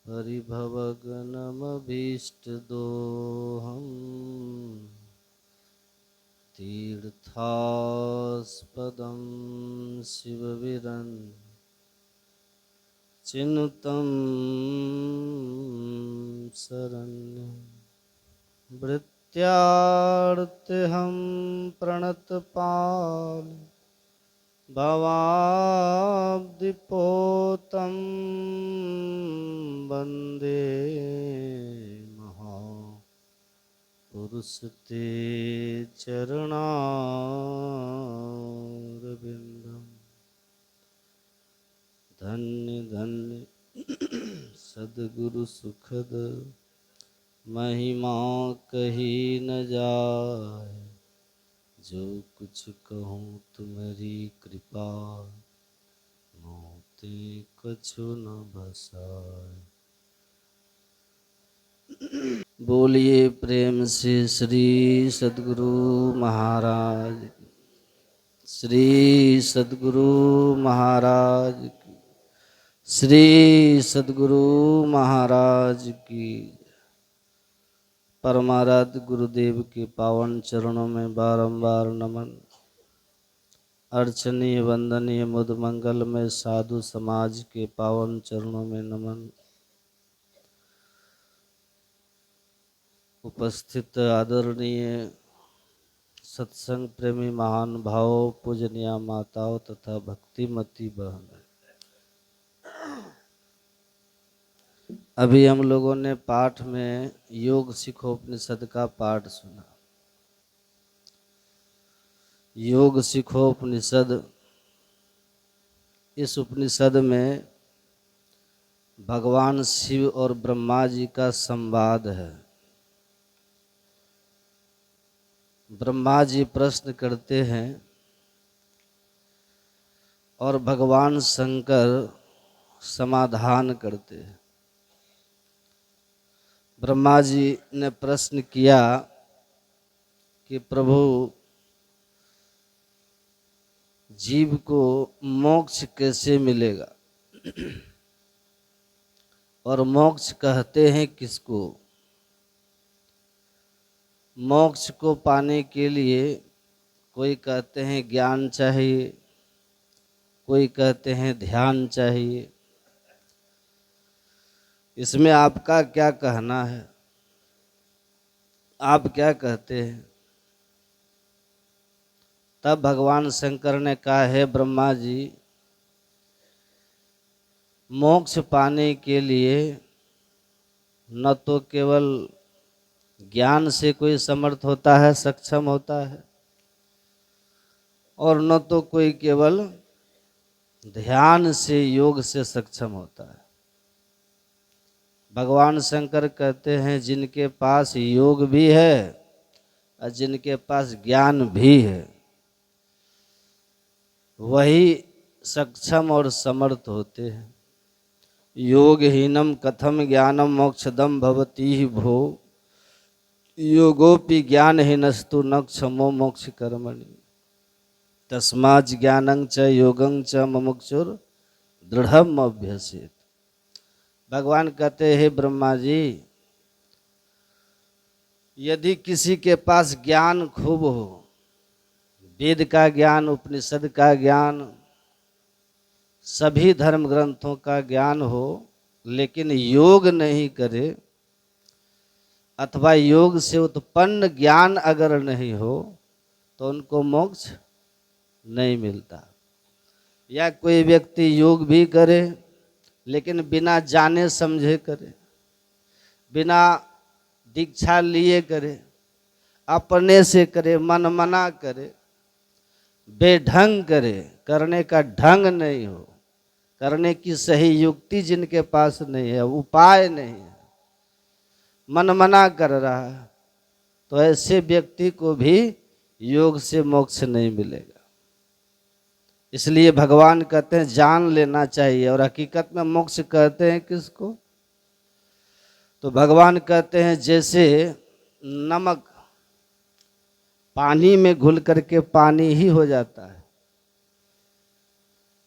परिभवगनमभीष्टदोहम् तीर्थास्पदं शिवविरन् चिनुतं शरण्यं भृत्यार्तिहं प्रणतपाल भवाब्धिपोतं वन्दे महापुरुषते चरणारविन्दम्। धन्य धन्य सद्गुरु सुखद महिमा कही न जाए, जो कुछ कहूँ तुम्हारी कृपा मोते कछु न बसाए। बोलिए प्रेम से श्री सद्गुरु महाराज, श्री सद्गुरु महाराज की, श्री सद्गुरु महाराज की। परमाराध्य गुरुदेव के पावन चरणों में बारंबार नमन। अर्चनीय वंदनीय मुद मंगल में साधु समाज के पावन चरणों में नमन। उपस्थित आदरणीय सत्संग प्रेमी महान भावों, पूजनीय माताओं तथा भक्तिमती बहन, अभी हम लोगों ने पाठ में योग सिखोपनिषद का पाठ सुना। योग सिखोपनिषद, इस उपनिषद में भगवान शिव और ब्रह्मा जी का संवाद है। ब्रह्मा जी प्रश्न करते हैं और भगवान शंकर समाधान करते हैं। ब्रह्मा जी ने प्रश्न किया कि प्रभु, जीव को मोक्ष कैसे मिलेगा और मोक्ष कहते हैं किसको? मोक्ष को पाने के लिए कोई कहते हैं ज्ञान चाहिए, कोई कहते हैं ध्यान चाहिए। इसमें आपका क्या कहना है? आप क्या कहते हैं? तब भगवान शंकर ने कहा, है ब्रह्मा जी, मोक्ष पाने के लिए न तो केवल ज्ञान से कोई समर्थ होता है, सक्षम होता है, और न तो कोई केवल ध्यान से, योग से सक्षम होता है। भगवान शंकर कहते हैं, जिनके पास योग भी है और जिनके पास ज्ञान भी है, वही सक्षम और समर्थ होते हैं। योगहीनम कथम ज्ञानम मोक्षदम भवती भो, योगोपि ज्ञानहीनस्तु न क्षमो मोक्ष कर्मणि, तस्मात् ज्ञानं च योगं च मुमुक्षुर दृढ़म अभ्यसेत। भगवान कहते हैं, ब्रह्मा जी, यदि किसी के पास ज्ञान खूब हो, वेद का ज्ञान, उपनिषद का ज्ञान, सभी धर्म ग्रंथों का ज्ञान हो, लेकिन योग नहीं करे, अथवा योग से उत्पन्न ज्ञान अगर नहीं हो, तो उनको मोक्ष नहीं मिलता। या कोई व्यक्ति योग भी करे लेकिन बिना जाने समझे करे, बिना दीक्षा लिए करे, अपने से करे, मन मना करे, बेढंग करे, करने का ढंग नहीं हो, करने की सही युक्ति जिनके पास नहीं है, उपाय नहीं है, मन मना कर रहा है, तो ऐसे व्यक्ति को भी योग से मोक्ष नहीं मिलेगा। इसलिए भगवान कहते हैं जान लेना चाहिए। और हकीकत में मोक्ष कहते हैं किसको? तो भगवान कहते हैं जैसे नमक पानी में घुल करके पानी ही हो जाता है,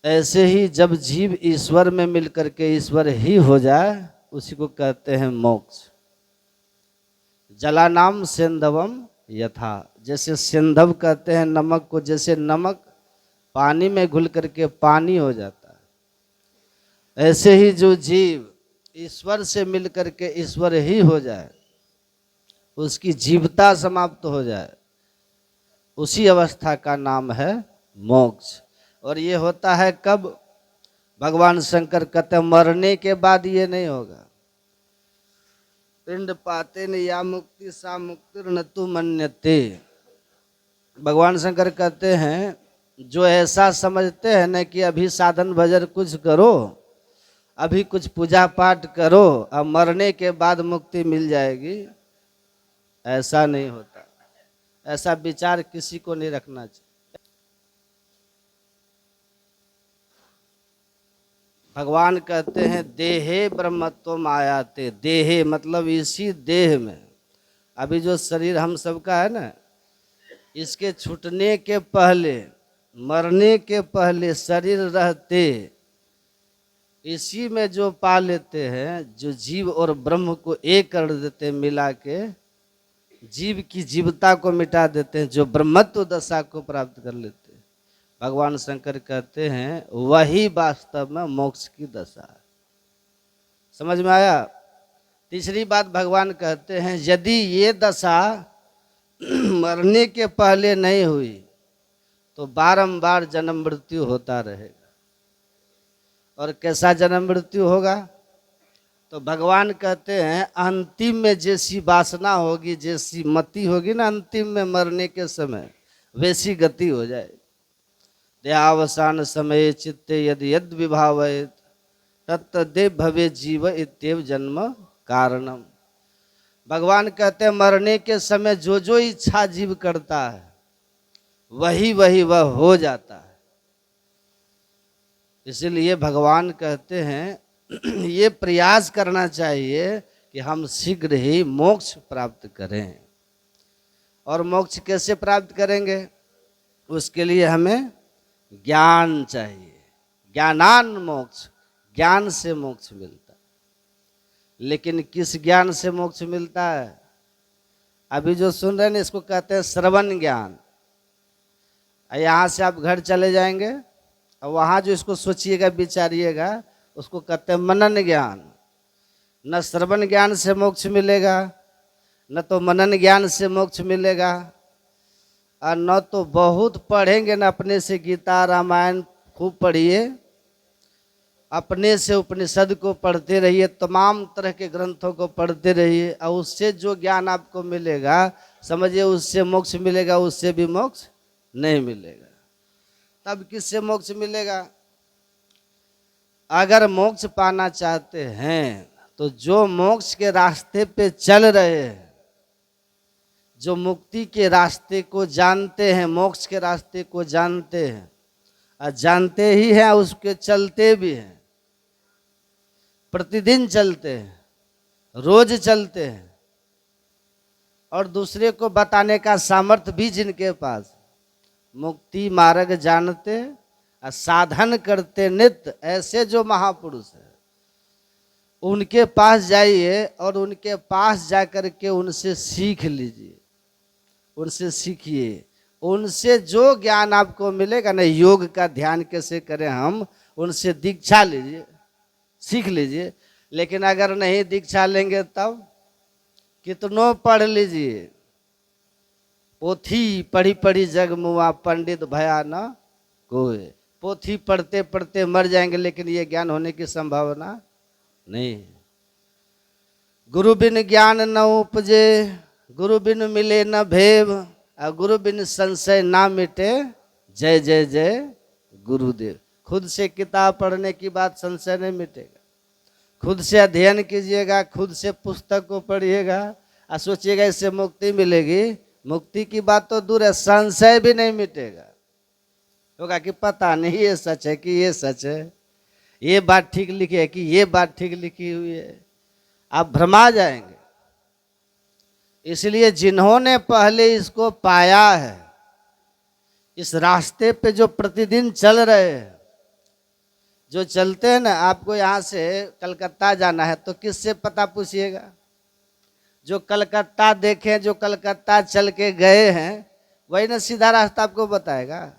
ऐसे ही जब जीव ईश्वर में मिल करके ईश्वर ही हो जाए उसी को कहते हैं मोक्ष। जलानाम सेंधवम यथा, जैसे सिंधव कहते हैं नमक को, जैसे नमक पानी में घुल करके पानी हो जाता है, ऐसे ही जो जीव ईश्वर से मिल करके ईश्वर ही हो जाए, उसकी जीवता समाप्त हो जाए, उसी अवस्था का नाम है मोक्ष। और ये होता है कब? भगवान शंकर कहते हैं मरने के बाद ये नहीं होगा। पिंड पाते न या मुक्ति सा मुक्तिर्न तु मन्यते। भगवान शंकर कहते हैं जो ऐसा समझते हैं न कि अभी साधन भजन कुछ करो, अभी कुछ पूजा पाठ करो, अब मरने के बाद मुक्ति मिल जाएगी, ऐसा नहीं होता। ऐसा विचार किसी को नहीं रखना चाहिए। भगवान कहते हैं देहे ब्रह्मत्व आयाते। देहे मतलब इसी देह में, अभी जो शरीर हम सबका है ना, इसके छूटने के पहले, मरने के पहले शरीर रहते इसी में जो पा लेते हैं, जो जीव और ब्रह्म को एक कर देते हैं, मिला के जीव की जीवता को मिटा देते हैं, जो ब्रह्मत्व दशा को प्राप्त कर लेते हैं, भगवान शंकर कहते हैं वही वास्तव में मोक्ष की दशा है। समझ में आया? तीसरी बात भगवान कहते हैं यदि ये दशा मरने के पहले नहीं हुई तो बारंबार जन्म मृत्यु होता रहेगा। और कैसा जन्म मृत्यु होगा? तो भगवान कहते हैं अंतिम में जैसी वासना होगी, जैसी मति होगी ना, अंतिम में मरने के समय वैसी गति हो जाए। देहावसान समय चित्ते यद यद विभावयेत तत्तदेव भवे जीव इत्येव जन्म कारणम। भगवान कहते हैं मरने के समय जो जो इच्छा जीव करता है वही वही वह हो जाता है। इसलिए भगवान कहते हैं ये प्रयास करना चाहिए कि हम शीघ्र ही मोक्ष प्राप्त करें। और मोक्ष कैसे प्राप्त करेंगे? उसके लिए हमें ज्ञान चाहिए। ज्ञानान मोक्ष, ज्ञान से मोक्ष मिलता है। लेकिन किस ज्ञान से मोक्ष मिलता है? अभी जो सुन रहे हैं इसको कहते हैं श्रवण ज्ञान। यहाँ से आप घर चले जाएंगे और वहाँ जो इसको सोचिएगा विचारिएगा उसको कहते हैं मनन ज्ञान। न श्रवण ज्ञान से मोक्ष मिलेगा, न तो मनन ज्ञान से मोक्ष मिलेगा, और न तो बहुत पढ़ेंगे, न अपने से गीता रामायण खूब पढ़िए, अपने से उपनिषद को पढ़ते रहिए, तमाम तरह के ग्रंथों को पढ़ते रहिए, और उससे जो ज्ञान आपको मिलेगा समझिए उससे मोक्ष मिलेगा, उससे भी मोक्ष नहीं मिलेगा। तब किससे मोक्ष मिलेगा? अगर मोक्ष पाना चाहते हैं तो जो मोक्ष के रास्ते पे चल रहे हैं, जो मुक्ति के रास्ते को जानते हैं, मोक्ष के रास्ते को जानते हैं, और जानते ही हैं उसके चलते भी हैं, प्रतिदिन चलते हैं, रोज चलते हैं, और दूसरे को बताने का सामर्थ्य भी जिनके पास, मुक्ति मार्ग जानते और साधन करते नित्य, ऐसे जो महापुरुष है उनके पास जाइए और उनके पास जाकर के उनसे सीख लीजिए, उनसे सीखिए। उनसे जो ज्ञान आपको मिलेगा ना, योग का ध्यान कैसे करें हम, उनसे दीक्षा लीजिए, सीख लीजिए। लेकिन अगर नहीं दीक्षा लेंगे तब कितनों पढ़ लीजिए, पोथी पढ़ी पढ़ी जग मुआ पंडित भया न कोई। पोथी पढ़ते पढ़ते मर जाएंगे लेकिन ये ज्ञान होने की संभावना नहीं। गुरु बिन ज्ञान न उपजे, गुरु बिन मिले न भेव, और गुरु बिन संशय ना मिटे, जय जय जय गुरुदेव। खुद से किताब पढ़ने की बात संशय नहीं मिटेगा। खुद से अध्ययन कीजिएगा, खुद से पुस्तक को पढ़िएगा और सोचिएगा इससे मुक्ति मिलेगी। मुक्ति की बात तो दूर है, संशय भी नहीं मिटेगा। होगा कि पता नहीं ये सच है कि ये सच है, ये बात ठीक लिखी है कि ये बात ठीक लिखी हुई है, आप भ्रमा जाएंगे। इसलिए जिन्होंने पहले इसको पाया है, इस रास्ते पे जो प्रतिदिन चल रहे हैं, जो चलते हैं ना, आपको यहाँ से कलकत्ता जाना है तो किससे पता पूछिएगा? जो कलकत्ता देखे, जो कलकत्ता चल के गए हैं, वही ना सीधा रास्ता आपको बताएगा।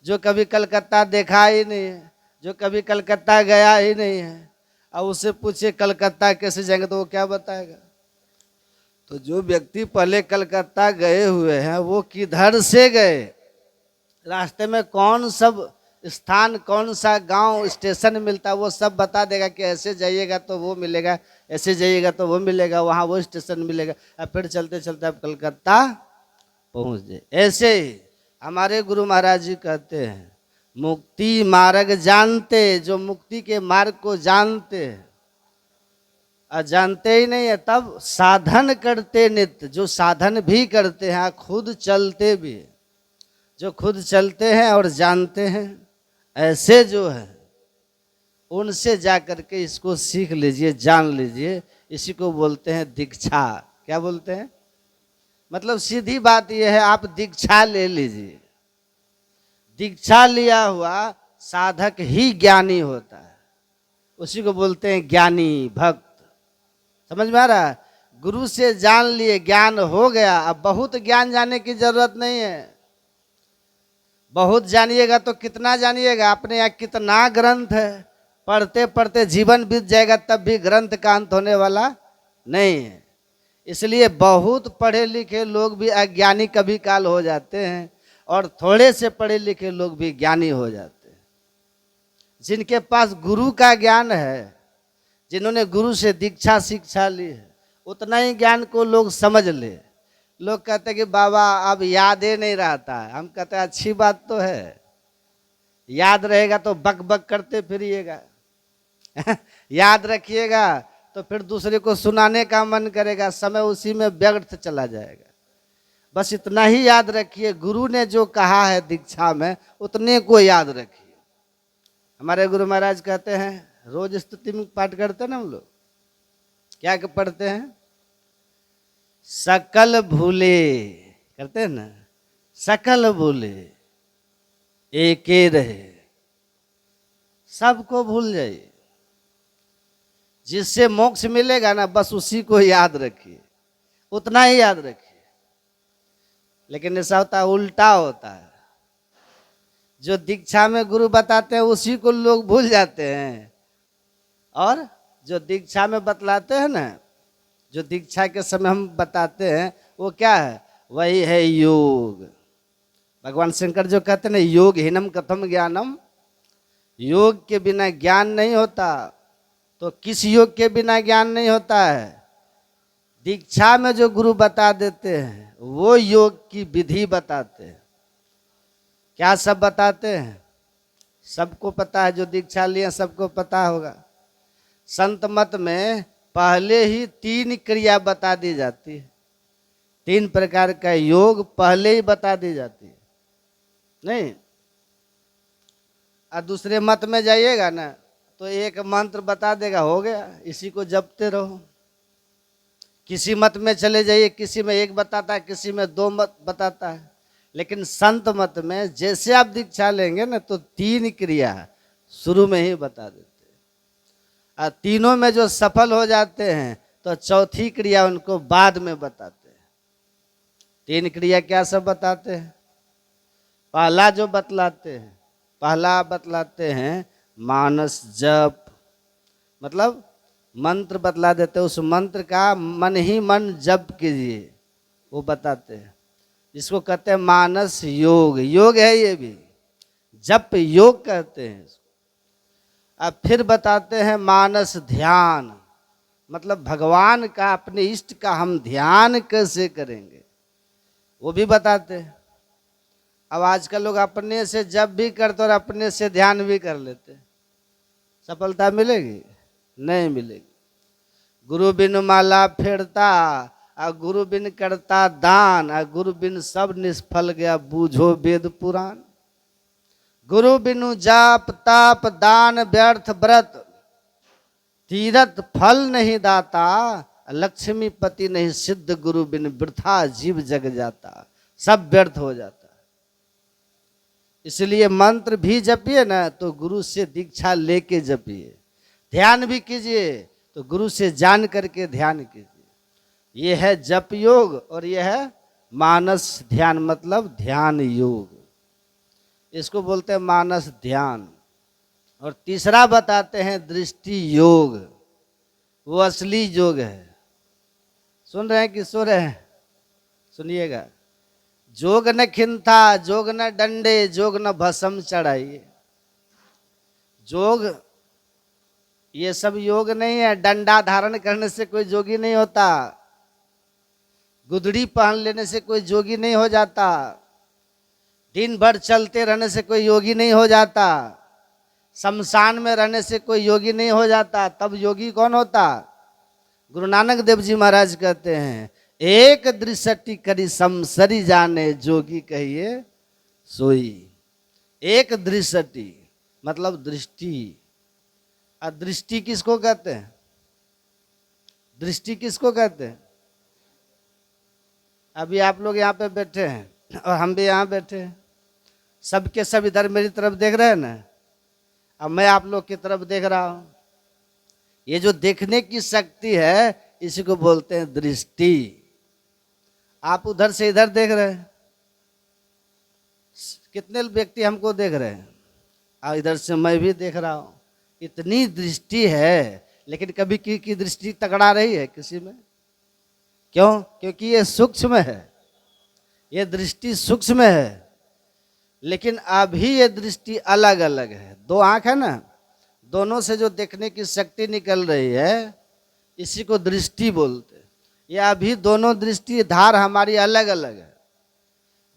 जो कभी कलकत्ता देखा ही नहीं है, जो कभी कलकत्ता गया ही नहीं है, अब उससे पूछे कलकत्ता कैसे जाएंगे तो वो क्या बताएगा? तो जो व्यक्ति पहले कलकत्ता गए हुए हैं वो किधर से गए, रास्ते में कौन सब स्थान, कौन सा गांव, स्टेशन मिलता है, वो सब बता देगा कि ऐसे जाइएगा तो वो मिलेगा, ऐसे जाइएगा तो वो मिलेगा, वहाँ वो स्टेशन मिलेगा, और फिर चलते चलते आप कलकत्ता पहुँच जाए। ऐसे ही हमारे गुरु महाराज जी कहते हैं, मुक्ति मार्ग जानते, जो मुक्ति के मार्ग को जानते हैं, और जानते ही नहीं है तब साधन करते नित्य, जो साधन भी करते हैं, खुद चलते भी, जो खुद चलते हैं और जानते हैं, ऐसे जो है उनसे जा करके इसको सीख लीजिए, जान लीजिए। इसी को बोलते हैं दीक्षा। क्या बोलते हैं? मतलब सीधी बात यह है, आप दीक्षा ले लीजिए। दीक्षा लिया हुआ साधक ही ज्ञानी होता है, उसी को बोलते हैं ज्ञानी भक्त। समझ में आ रहा है? गुरु से जान लिए, ज्ञान हो गया, अब बहुत ज्ञान जाने की जरूरत नहीं है। बहुत जानिएगा तो कितना जानिएगा? अपने यहाँ कितना ग्रंथ है, पढ़ते पढ़ते जीवन बीत जाएगा तब भी ग्रंथ का अंत होने वाला नहीं है। इसलिए बहुत पढ़े लिखे लोग भी अज्ञानी कभी काल हो जाते हैं, और थोड़े से पढ़े लिखे लोग भी ज्ञानी हो जाते हैं। जिनके पास गुरु का ज्ञान है, जिन्होंने गुरु से दीक्षा शिक्षा ली है, उतना ही ज्ञान को लोग समझ ले। लोग कहते हैं कि बाबा अब याद ही नहीं रहता है। हम कहते हैं अच्छी बात तो है, याद रहेगा तो बक बक करते फिरिएगा याद रखिएगा तो फिर दूसरे को सुनाने का मन करेगा, समय उसी में व्यर्थ चला जाएगा। बस इतना ही याद रखिए, गुरु ने जो कहा है दीक्षा में उतने को याद रखिए। हमारे गुरु महाराज कहते हैं, रोज स्तुति में पाठ करते हैं ना हम लोग, क्या पढ़ते हैं? सकल भूले, करते हैं ना, सकल भूले एके रहे, सबको भूल जाइए। जिससे मोक्ष मिलेगा ना, बस उसी को याद रखिए, उतना ही याद रखिए। लेकिन ऐसा होता है, उल्टा होता है। जो दीक्षा में गुरु बताते हैं उसी को लोग भूल जाते हैं, और जो दीक्षा में बतलाते हैं ना, जो दीक्षा के समय हम बताते हैं, वो क्या है? वही है योग। भगवान शंकर जो कहते हैं ना, योग हीनम कथम ज्ञानम, योग के बिना ज्ञान नहीं होता। तो किस योग के बिना ज्ञान नहीं होता है? दीक्षा में जो गुरु बता देते हैं वो योग की विधि बताते हैं। क्या सब बताते हैं? सबको पता है, जो दीक्षा लिए सबको पता होगा। संत मत में पहले ही 3 क्रिया बता दी जाती है, 3 प्रकार का योग पहले ही बता दी जाती है। नहीं, और दूसरे मत में जाइएगा ना तो एक मंत्र बता देगा, हो गया, इसी को जपते रहो। किसी मत में चले जाइए, किसी में 1 बताता है, किसी में 2 मत बताता है। लेकिन संत मत में जैसे आप दीक्षा लेंगे ना तो 3 क्रिया शुरू में ही बता देते हैं, और तीनों में जो सफल हो जाते हैं तो चौथी क्रिया उनको बाद में बताते हैं। 3 क्रिया क्या सब बताते हैं? पहला जो बतलाते हैं, पहला बतलाते हैं मानस जप, मतलब मंत्र बतला देते हैं, उस मंत्र का मन ही मन जप कीजिए, वो बताते हैं। इसको कहते हैं मानस योग, योग है ये भी, जप योग कहते हैं इसको। अब फिर बताते हैं मानस ध्यान, मतलब भगवान का, अपने इष्ट का हम ध्यान कैसे करेंगे, वो भी बताते हैं। अब आजकल लोग अपने से जप भी करते और अपने से ध्यान भी कर लेते, सफलता मिलेगी? नहीं मिलेगी। गुरु बिन माला फेरता, आ गुरु बिन करता दान, आ गुरु बिन सब निष्फल गया, बूझो वेद पुराण। गुरु बिनु जाप ताप दान व्यर्थ व्रत, तीरथ फल नहीं दाता, लक्ष्मी पति नहीं सिद्ध, गुरु बिन वृथा जीव जग जाता। सब व्यर्थ हो जाता। इसलिए मंत्र भी जपिए ना तो गुरु से दीक्षा लेके जपिए, ध्यान भी कीजिए तो गुरु से जान करके ध्यान कीजिए। ये है जप योग और ये है मानस ध्यान, मतलब ध्यान योग, इसको बोलते हैं मानस ध्यान। और तीसरा बताते हैं दृष्टि योग, वो असली योग है। सुन रहे हैं कि सो रहे हैं? सुनिएगा। जोग न खिंथा, जोग न डंडे, जोग न भस्म चढ़ाइए। जोग ये सब योग नहीं है। डंडा धारण करने से कोई जोगी नहीं होता, गुदड़ी पहन लेने से कोई जोगी नहीं हो जाता, दिन भर चलते रहने से कोई योगी नहीं हो जाता, शमशान में रहने से कोई योगी नहीं हो जाता। तब योगी कौन होता? गुरु नानक देव जी महाराज कहते हैं, एक दृष्टि करी समसरी जाने, जोगी कहिए सोई। एक दृष्टि मतलब दृष्टि। दृष्टि किसको कहते हैं? दृष्टि किसको कहते हैं? अभी आप लोग यहाँ पे बैठे हैं और हम भी यहाँ बैठे हैं, सबके सब इधर मेरी तरफ देख रहे हैं ना, अब मैं आप लोग की तरफ देख रहा हूँ। ये जो देखने की शक्ति है इसी को बोलते हैं दृष्टि। आप उधर से इधर देख रहे हैं, कितने व्यक्ति हमको देख रहे हैं, और इधर से मैं भी देख रहा हूँ। इतनी दृष्टि है, लेकिन कभी की दृष्टि तकड़ा रही है किसी में? क्यों? क्योंकि ये सूक्ष्म है, ये दृष्टि सूक्ष्म है। लेकिन अभी ये दृष्टि अलग अलग है। दो आंख है ना, दोनों से जो देखने की शक्ति निकल रही है इसी को दृष्टि बोलते हैं। ये अभी दोनों दृष्टि धार हमारी अलग अलग है।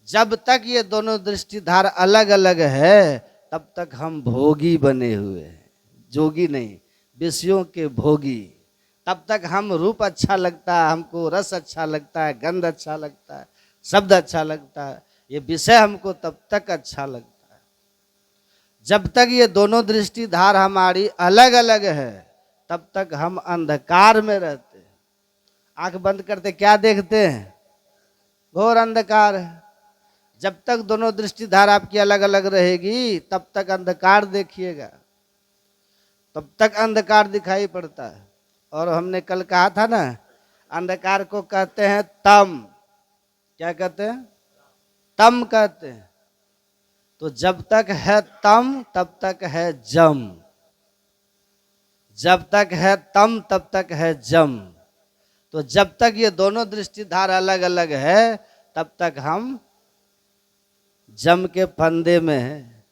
जब तक ये दोनों दृष्टि धार अलग अलग है तब तक हम भोगी बने हुए हैं, जोगी नहीं, विषयों के भोगी। तब तक हम रूप अच्छा लगता है हमको, रस अच्छा लगता है, गंध अच्छा लगता है, शब्द अच्छा लगता है, ये विषय हमको तब तक अच्छा लगता है। जब तक ये दोनों दृष्टि धार हमारी अलग अलग है तब तक हम अंधकार में रहते हैं। आंख बंद करते क्या देखते हैं? घोर अंधकार है। जब तक दोनों दृष्टि धार आपकी अलग अलग रहेगी तब तक अंधकार देखिएगा, तब तक अंधकार दिखाई पड़ता है। और हमने कल कहा था ना, अंधकार को कहते हैं तम। क्या कहते हैं? तम कहते हैं। तो जब तक है तम तब तक है जम, जब तक है तम तब तक है जम। तो जब तक ये दोनों दृष्टि धार अलग अलग है तब तक हम जम के फंदे में हैं।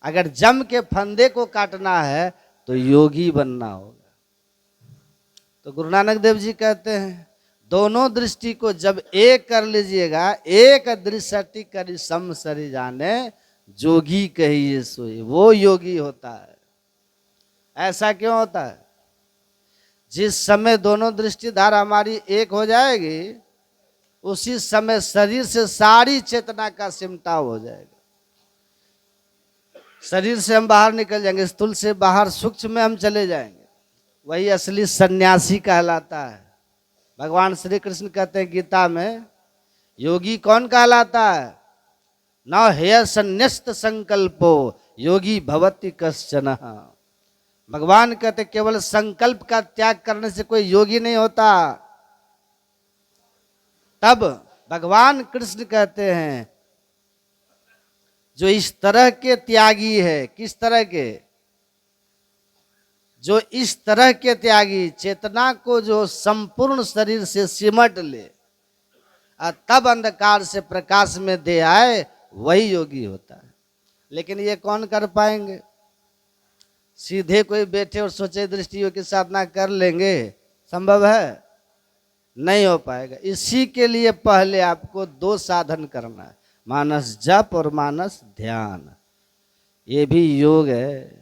अगर जम के फंदे को काटना है तो योगी बनना होगा। तो गुरु नानक देव जी कहते हैं दोनों दृष्टि को जब एक कर लीजिएगा, एक दृष्टि करी सम सरी जाने, जोगी कहिए सोई, वो योगी होता है। ऐसा क्यों होता है? जिस समय दोनों दृष्टि धार हमारी एक हो जाएगी उसी समय शरीर से सारी चेतना का सिमटाव हो जाएगा। शरीर से हम बाहर निकल जाएंगे, स्थूल से बाहर सूक्ष्म में हम चले जाएंगे। वही असली सन्यासी कहलाता है। भगवान श्री कृष्ण कहते हैं गीता में, योगी कौन कहलाता है? न हेय संन्यस्त संकल्पो योगी भवति कश्चन। भगवान कहते केवल संकल्प का त्याग करने से कोई योगी नहीं होता। तब भगवान कृष्ण कहते हैं जो इस तरह के त्यागी है, किस तरह के? जो इस तरह के त्यागी, चेतना को जो संपूर्ण शरीर से सिमट ले और तब अंधकार से प्रकाश में दे आए, वही योगी होता है। लेकिन ये कौन कर पाएंगे? सीधे कोई बैठे और सोचे दृष्टि योग की साधना कर लेंगे, संभव है? नहीं हो पाएगा। इसी के लिए पहले आपको दो साधन करना है, मानस जप और मानस ध्यान। ये भी योग है।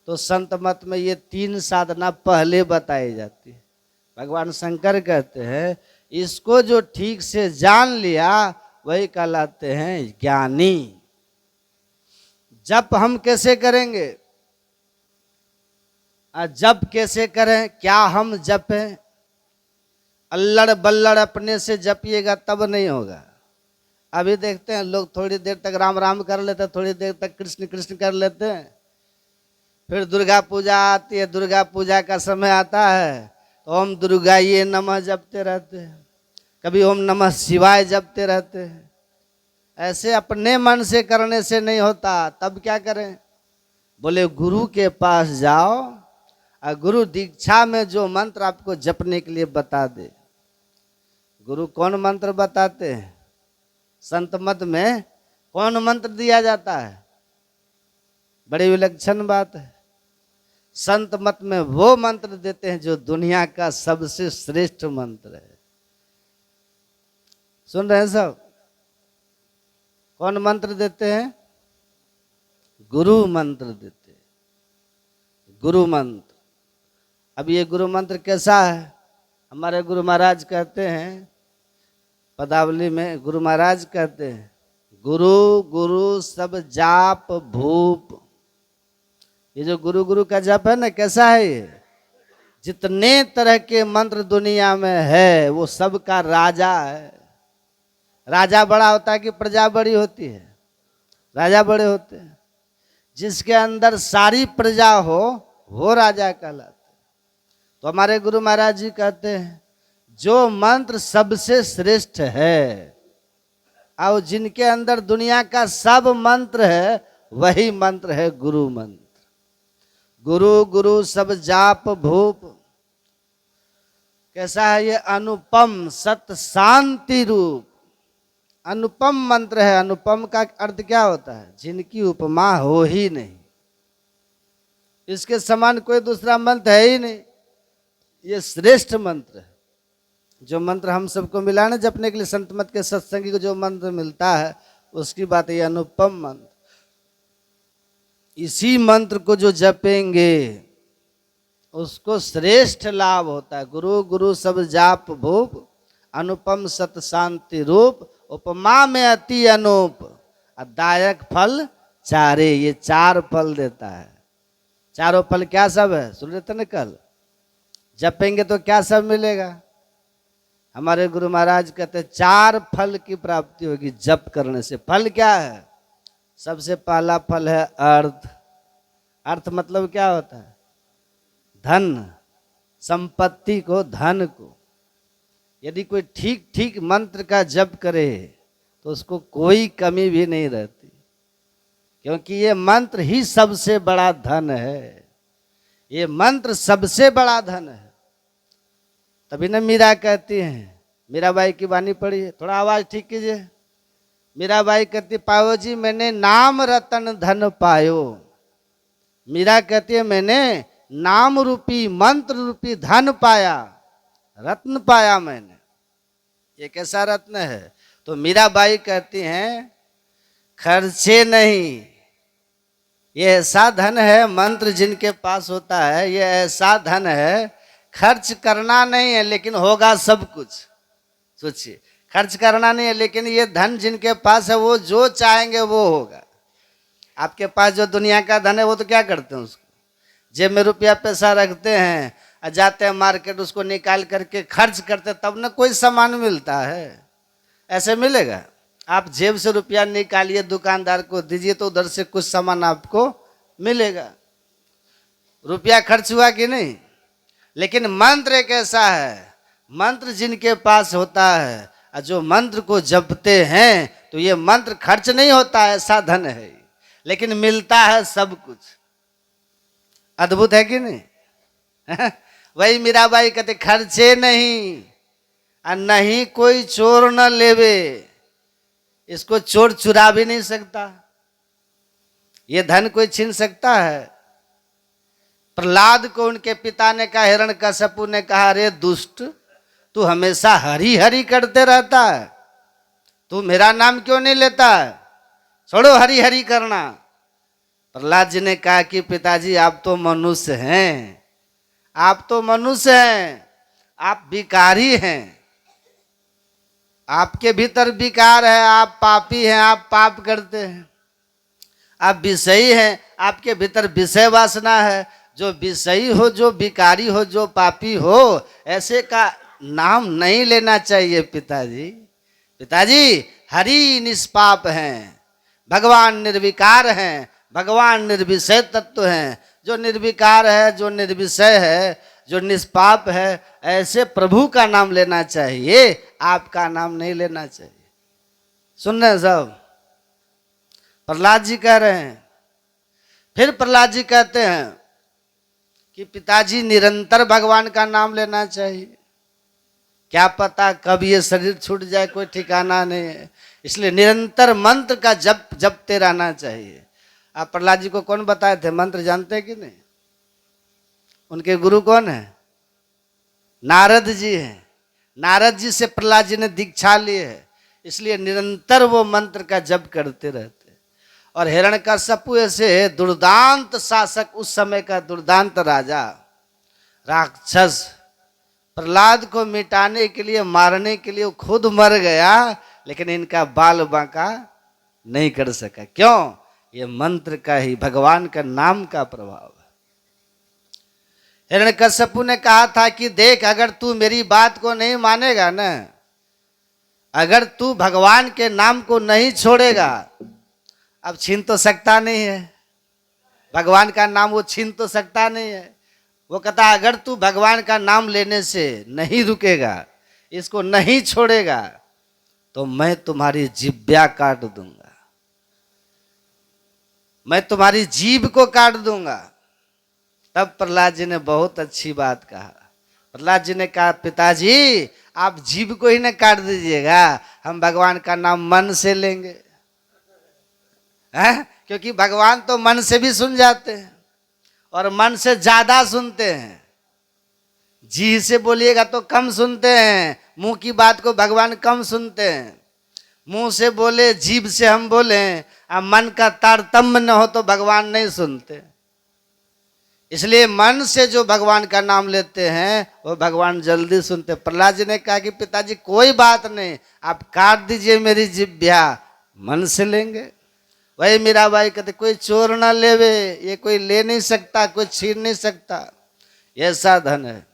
तो संत मत में ये तीन साधना पहले बताई जाती है। भगवान शंकर कहते हैं इसको जो ठीक से जान लिया वही कहलाते हैं ज्ञानी। जप हम कैसे करेंगे? जप कैसे करें? क्या हम जपें? अल्लड़ बल्लड़ अपने से जपिएगा तब नहीं होगा। अभी देखते हैं लोग थोड़ी देर तक राम राम कर लेते हैं, थोड़ी देर तक कृष्ण कृष्ण कर लेते हैं, फिर दुर्गा पूजा आती है, दुर्गा पूजा का समय आता है तो ओम दुर्गा ये नमः जपते रहते हैं, कभी ओम नमः शिवाय जपते रहते हैं। ऐसे अपने मन से करने से नहीं होता, तब क्या करें? बोले गुरु के पास जाओ और गुरु दीक्षा में जो मंत्र आपको जपने के लिए बता दे। गुरु कौन मंत्र बताते हैं? संत मत में कौन मंत्र दिया जाता है? बड़ी विलक्षण बात है। संत मत में वो मंत्र देते हैं जो दुनिया का सबसे श्रेष्ठ मंत्र है। सुन रहे हैं सब? कौन मंत्र देते हैं? गुरु मंत्र देते हैं, गुरु मंत्र। अब ये गुरु मंत्र कैसा है? हमारे गुरु महाराज कहते हैं, पदावली में गुरु महाराज कहते हैं, गुरु गुरु सब जाप भूप। ये जो गुरु गुरु का जप है ना, कैसा है ये? जितने तरह के मंत्र दुनिया में है वो सबका राजा है। राजा बड़ा होता है कि प्रजा बड़ी होती है? राजा बड़े होते हैं। जिसके अंदर सारी प्रजा हो वो राजा कहलाता है। तो हमारे गुरु महाराज जी कहते हैं जो मंत्र सबसे श्रेष्ठ है और जिनके अंदर दुनिया का सब मंत्र है वही मंत्र है गुरु मंत्र। गुरु गुरु सब जाप भूप। कैसा है ये? अनुपम सत शांति रूप। अनुपम मंत्र है। अनुपम का अर्थ क्या होता है? जिनकी उपमा हो ही नहीं, इसके समान कोई दूसरा मंत्र है ही नहीं। ये श्रेष्ठ मंत्र है। जो मंत्र हम सबको मिला ना जपने के लिए, संत मत के सत्संगी को जो मंत्र मिलता है उसकी बात है, ये अनुपम मंत्र। इसी मंत्र को जो जपेंगे उसको श्रेष्ठ लाभ होता है। गुरु गुरु सब जाप भूप, अनुपम सत शांति रूप, उपमा में अति अनूप, दायक फल चारे। ये 4 फल देता है। चारों फल क्या सब है? सुन लेते ना कल। जपेंगे तो क्या सब मिलेगा? हमारे गुरु महाराज कहते हैं 4 फल की प्राप्ति होगी जप करने से। फल क्या है? सबसे पहला फल है अर्थ। अर्थ मतलब क्या होता है? धन, संपत्ति को, धन को। यदि कोई ठीक ठीक मंत्र का जप करे तो उसको कोई कमी भी नहीं रहती, क्योंकि ये मंत्र ही सबसे बड़ा धन है। ये मंत्र सबसे बड़ा धन है। तभी ना मीरा कहती हैं, मीराबाई की वाणी पढ़ी, थोड़ा आवाज ठीक कीजिए। मीराबाई कहती, पायो जी मैंने नाम रतन धन पायो। मीरा कहती है मैंने नाम रूपी मंत्र रूपी धन पाया, रत्न पाया मैंने। ये कैसा रत्न है? तो मीराबाई कहती हैं खर्चे नहीं, ये ऐसा धन है, मंत्र जिनके पास होता है ये ऐसा धन है, खर्च करना नहीं है लेकिन होगा सब कुछ। सोचिए, खर्च करना नहीं है लेकिन ये धन जिनके पास है वो जो चाहेंगे वो होगा। आपके पास जो दुनिया का धन है वो तो क्या करते हैं? उसको जेब में रुपया पैसा रखते हैं और जाते हैं मार्केट, उसको निकाल करके खर्च करते, तब ना कोई सामान मिलता है। ऐसे मिलेगा? आप जेब से रुपया निकालिए, दुकानदार को दीजिए तो उधर से कुछ सामान आपको मिलेगा। रुपया खर्च हुआ कि नहीं? लेकिन मंत्र एक ऐसा है, मंत्र जिनके पास होता है और जो मंत्र को जपते हैं तो ये मंत्र खर्च नहीं होता, ऐसा धन है, लेकिन मिलता है सब कुछ। अद्भुत है कि नहीं? वही मीराबाई कहते खर्चे नहीं और नहीं कोई चोर न लेवे। इसको चोर चुरा भी नहीं सकता, ये धन कोई छीन सकता है? प्रहलाद को उनके पिता ने कहा, हिरण्यकश्यपु ने कहा, अरे दुष्ट, तू हमेशा हरि हरि करते रहता है, तू मेरा नाम क्यों नहीं लेता है? छोड़ो हरि हरि करना। प्रहलाद जी ने कहा कि पिताजी आप तो मनुष्य हैं, आप तो मनुष्य हैं, आप विकारी हैं, आपके भीतर विकार है, आप पापी हैं, आप पाप करते हैं। आप विषयी हैं, आपके भीतर विषय वासना है। जो विषयी हो, जो विकारी हो, जो पापी हो, ऐसे का नाम नहीं लेना चाहिए पिताजी। पिताजी हरि निष्पाप हैं, भगवान निर्विकार हैं, भगवान निर्विषय तत्व हैं। जो निर्विकार है, जो निर्विषय है, जो निष्पाप है, ऐसे प्रभु का नाम लेना चाहिए, आपका नाम नहीं लेना चाहिए। सुन रहे हैं सब? प्रहलाद जी कह रहे हैं। फिर प्रहलाद जी कहते हैं कि पिताजी निरंतर भगवान का नाम लेना चाहिए, क्या पता कब ये शरीर छूट जाए, कोई ठिकाना नहीं है, इसलिए निरंतर मंत्र का जप जपते रहना चाहिए। आप प्रहलाद जी को कौन बताए थे मंत्र, जानते हैं कि नहीं? उनके गुरु कौन है? नारद जी हैं। नारद जी से प्रहलाद जी ने दीक्षा ली है, इसलिए निरंतर वो मंत्र का जप करते रहते। और हिरण्यकश्यपु ऐसे दुर्दांत शासक, उस समय का दुर्दांत राजा राक्षस, प्रहलाद को मिटाने के लिए, मारने के लिए वो खुद मर गया, लेकिन इनका बाल बांका नहीं कर सका। क्यों? ये मंत्र का ही, भगवान का नाम का प्रभाव है। हिरण्यकश्यपु ने कहा था कि देख, अगर तू मेरी बात को नहीं मानेगा ना, अगर तू भगवान के नाम को नहीं छोड़ेगा, अब छीन तो सकता नहीं है भगवान का नाम, वो छीन तो सकता नहीं है। वो कहता अगर तू भगवान का नाम लेने से नहीं रुकेगा, इसको नहीं छोड़ेगा, तो मैं तुम्हारी जिब्या काट दूंगा, मैं तुम्हारी जीभ को काट दूंगा। तब प्रहलाद जी ने बहुत अच्छी बात कहा। प्रहलाद जी ने कहा पिताजी आप जीभ को ही न काट दीजिएगा, हम भगवान का नाम मन से लेंगे। है? क्योंकि भगवान तो मन से भी सुन जाते हैं और मन से ज्यादा सुनते हैं। जी से बोलिएगा तो कम सुनते हैं, मुंह की बात को भगवान कम सुनते हैं। मुंह से बोले, जीभ से हम बोले, अब मन का तारतम्य न हो तो भगवान नहीं सुनते। इसलिए मन से जो भगवान का नाम लेते हैं वो भगवान जल्दी सुनते। प्रहलाद जी ने कहा कि पिताजी कोई बात नहीं, आप काट दीजिए मेरी जिह्वा, मन से लेंगे। वही मीराबाई कहते कोई चोर ना लेवे, ये कोई ले नहीं सकता, कोई छीन नहीं सकता, ये साधन है।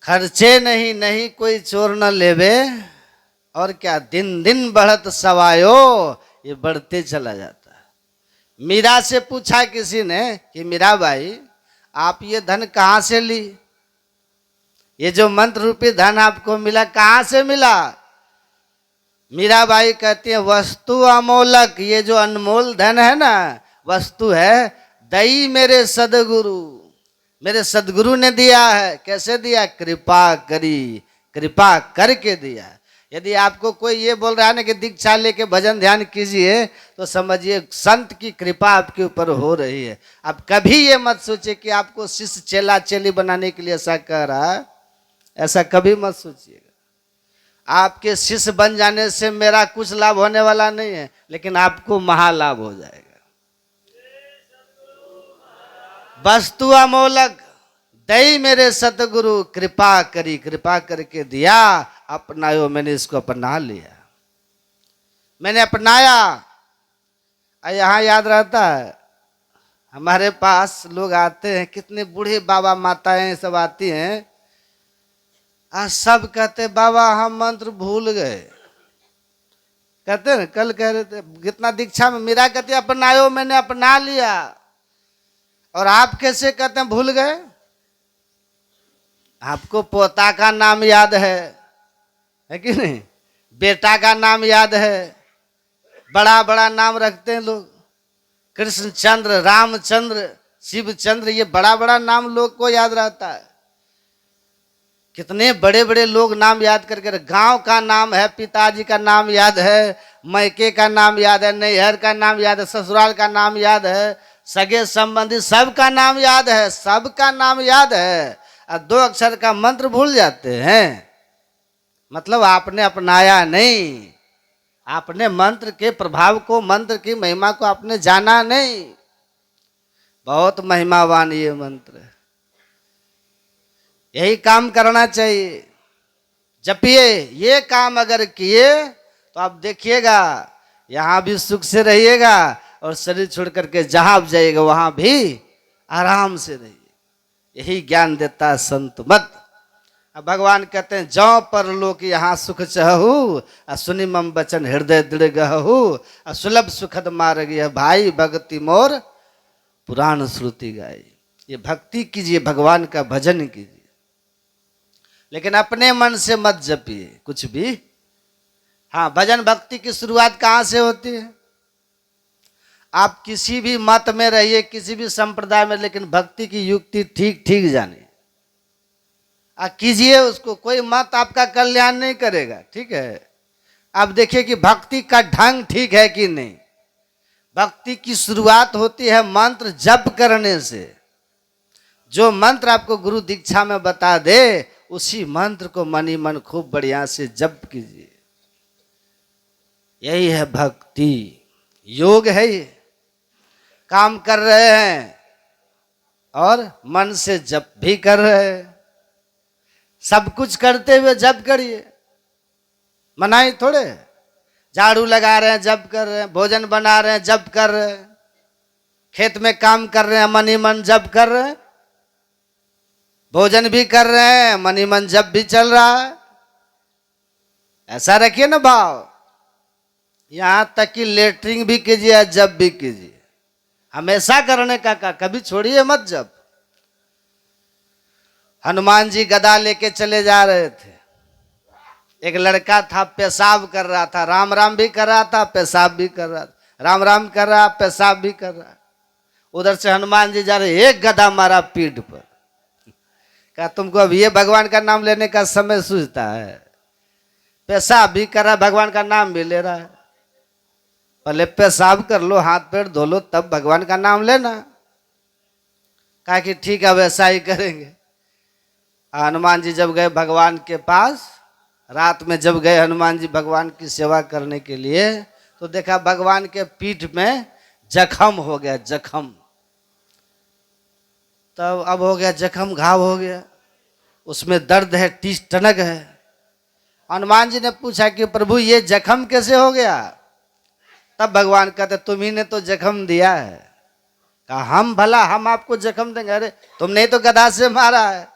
खर्चे नहीं, नहीं कोई चोर न लेवे, और क्या दिन दिन बढ़त सवायो, ये बढ़ते चला जाता है। मीरा से पूछा किसी ने कि मीराबाई आप ये धन कहाँ से ली, ये जो मंत्र रूपी धन आपको मिला कहाँ से मिला? मीराबाई कहती है वस्तु अमोलक, ये जो अनमोल धन है ना, वस्तु है, दई मेरे सदगुरु, मेरे सदगुरु ने दिया है। कैसे दिया? कृपा करी, कृपा करके दिया। यदि आपको कोई ये बोल रहा है ना कि दीक्षा लेके भजन ध्यान कीजिए, तो समझिए संत की कृपा आपके ऊपर हो रही है। अब कभी ये मत सोचिए कि आपको शिष्य चेला चेली बनाने के लिए ऐसा कह रहा है, ऐसा कभी मत सोचिएगा। आपके शिष्य बन जाने से मेरा कुछ लाभ होने वाला नहीं है, लेकिन आपको महालाभ हो जाएगा। वस्तु अमोलक दई मेरे सतगुरु, कृपा करी, कृपा करके दिया, अपनायो, मैंने इसको अपना लिया, मैंने अपनाया। यहाँ याद रहता है, हमारे पास लोग आते हैं, कितने बूढ़े बाबा माताएं सब आती हैं, आज सब कहते बाबा हम मंत्र भूल गए। कहते हैं कल कह रहे थे कितना दीक्षा में, मीरा कहते अपनायो, मैंने अपना लिया, और आप कैसे कहते हैं भूल गए? आपको पोता का नाम याद है कि नहीं? बेटा का नाम याद है, बड़ा बड़ा नाम रखते हैं लोग, कृष्णचंद्र, रामचंद्र, शिवचंद्र, ये बड़ा बड़ा नाम लोग को याद रहता है। कितने बड़े बड़े लोग नाम याद करके, गांव का नाम है, पिताजी का नाम याद है, मैके का नाम याद है, नैहर का नाम याद है, ससुराल का नाम याद है, सगे संबंधी सबका नाम याद है, सबका नाम याद है, और 2 अक्षर का मंत्र भूल जाते हैं। मतलब आपने अपनाया नहीं, आपने मंत्र के प्रभाव को, मंत्र की महिमा को आपने जाना नहीं। बहुत महिमावान ये मंत्र है, यही काम करना चाहिए। जपिए, ये काम अगर किए तो आप देखिएगा यहाँ भी सुख से रहिएगा, और शरीर छोड़ करके जहां आप जाइएगा वहां भी आराम से रहिए। यही ज्ञान देता है संत मत। अब भगवान कहते हैं जौ पर लोक यहाँ सुख चहु, सुनि मम बचन हृदय दृढ़ गहु, सुलभ सुखद मार्ग यह भाई भक्ति मोर पुराण श्रुति गाई। ये भक्ति कीजिए, भगवान का भजन कीजिए, लेकिन अपने मन से मत जपिए कुछ भी। हाँ, भजन भक्ति की शुरुआत कहाँ से होती है? आप किसी भी मत में रहिए, किसी भी संप्रदाय में, लेकिन भक्ति की युक्ति ठीक ठीक जानिए, कीजिए उसको। कोई मत आपका कल्याण नहीं करेगा, ठीक है। आप देखिए कि भक्ति का ढंग ठीक है कि नहीं। भक्ति की शुरुआत होती है मंत्र जप करने से। जो मंत्र आपको गुरु दीक्षा में बता दे, उसी मंत्र को मन ही मन खूब बढ़िया से जप कीजिए। यही है भक्ति, योग है ये। काम कर रहे हैं और मन से जप भी कर रहे हैं। सब कुछ करते हुए जप करिए, मनाई थोड़े। झाड़ू लगा रहे हैं जप कर रहे हैं, भोजन बना रहे हैं जप कर रहे हैं, खेत में काम कर रहे हैं मन ही मन जप कर रहे हैं, भोजन भी कर रहे हैं मन ही मन जप भी चल रहा है। ऐसा रखिए ना भाव। यहां तक कि लेटरिंग भी कीजिए, जप भी कीजिए, हमेशा करने का कभी छोड़िए मत जप। हनुमान जी गदा लेके चले जा रहे थे। एक लड़का था, पेशाब कर रहा था, राम राम भी कर रहा था, पेशाब भी कर रहा था, राम राम कर रहा, पेशाब भी कर रहा। उधर से हनुमान जी जा रहे, एक गदा मारा पीठ पर। कहा तुमको अब ये भगवान का नाम लेने का समय सूझता है? पेशाब भी कर रहा, भगवान का नाम भी ले रहा है। पहले पेशाब कर लो, हाथ पैर धो लो, तब भगवान का नाम लेना। कहा कि ठीक है, वैसा ही करेंगे। हनुमान जी जब गए भगवान के पास, रात में जब गए हनुमान जी भगवान की सेवा करने के लिए, तो देखा भगवान के पीठ में जख्म हो गया, जख्म। तब अब हो गया जख्म, घाव हो गया, उसमें दर्द है, टीस टनक है। हनुमान जी ने पूछा कि प्रभु ये जख्म कैसे हो गया? तब भगवान कहते तुम्ही ने तो जख्म दिया है। कहा हम भला, हम आपको जख्म देंगे? अरे तुमने तो गदा से मारा है।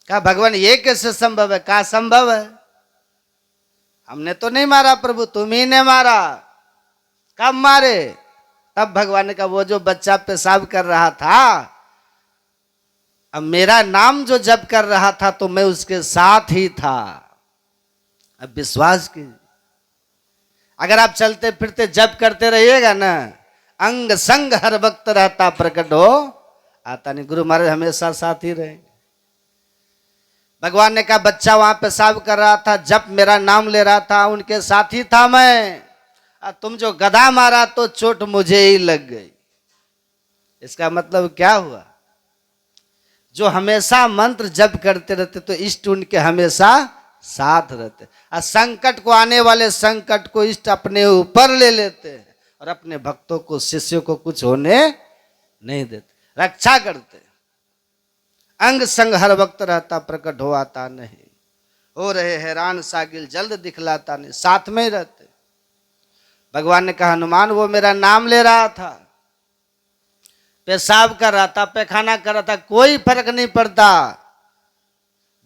कहा भगवान ये कैसे संभव है? कहा संभव है, हमने तो नहीं मारा प्रभु, तुम्ही ने मारा। कब मारे? तब भगवान ने कहा वो जो बच्चा पेशाब कर रहा था, अब मेरा नाम जो जप कर रहा था तो मैं उसके साथ ही था। अब विश्वास कीजिए, अगर आप चलते फिरते जप करते रहिएगा ना, अंग संग हर वक्त रहता प्रकट हो आता नहीं। गुरु महाराज हमेशा साथ ही रहेंगे। भगवान ने कहा बच्चा वहां पेशाब कर रहा था, जप मेरा नाम ले रहा था, उनके साथ ही था मैं। तुम जो गदा मारा तो चोट मुझे ही लग गई। इसका मतलब क्या हुआ? जो हमेशा मंत्र जप करते रहते तो इष्ट उनके हमेशा साथ रहते। और संकट को, आने वाले संकट को इष्ट अपने ऊपर ले लेते हैं और अपने भक्तों को, शिष्यों को कुछ होने नहीं देते, रक्षा करते। अंग संग हर वक्त रहता प्रकट हो आता नहीं, हो रहे हैरान सागिल जल्द दिखलाता नहीं, साथ में ही रहते। भगवान ने कहा हनुमान वो मेरा नाम ले रहा था, पेशाब कर रहा था, पैखाना कर रहा था, कोई फर्क नहीं पड़ता।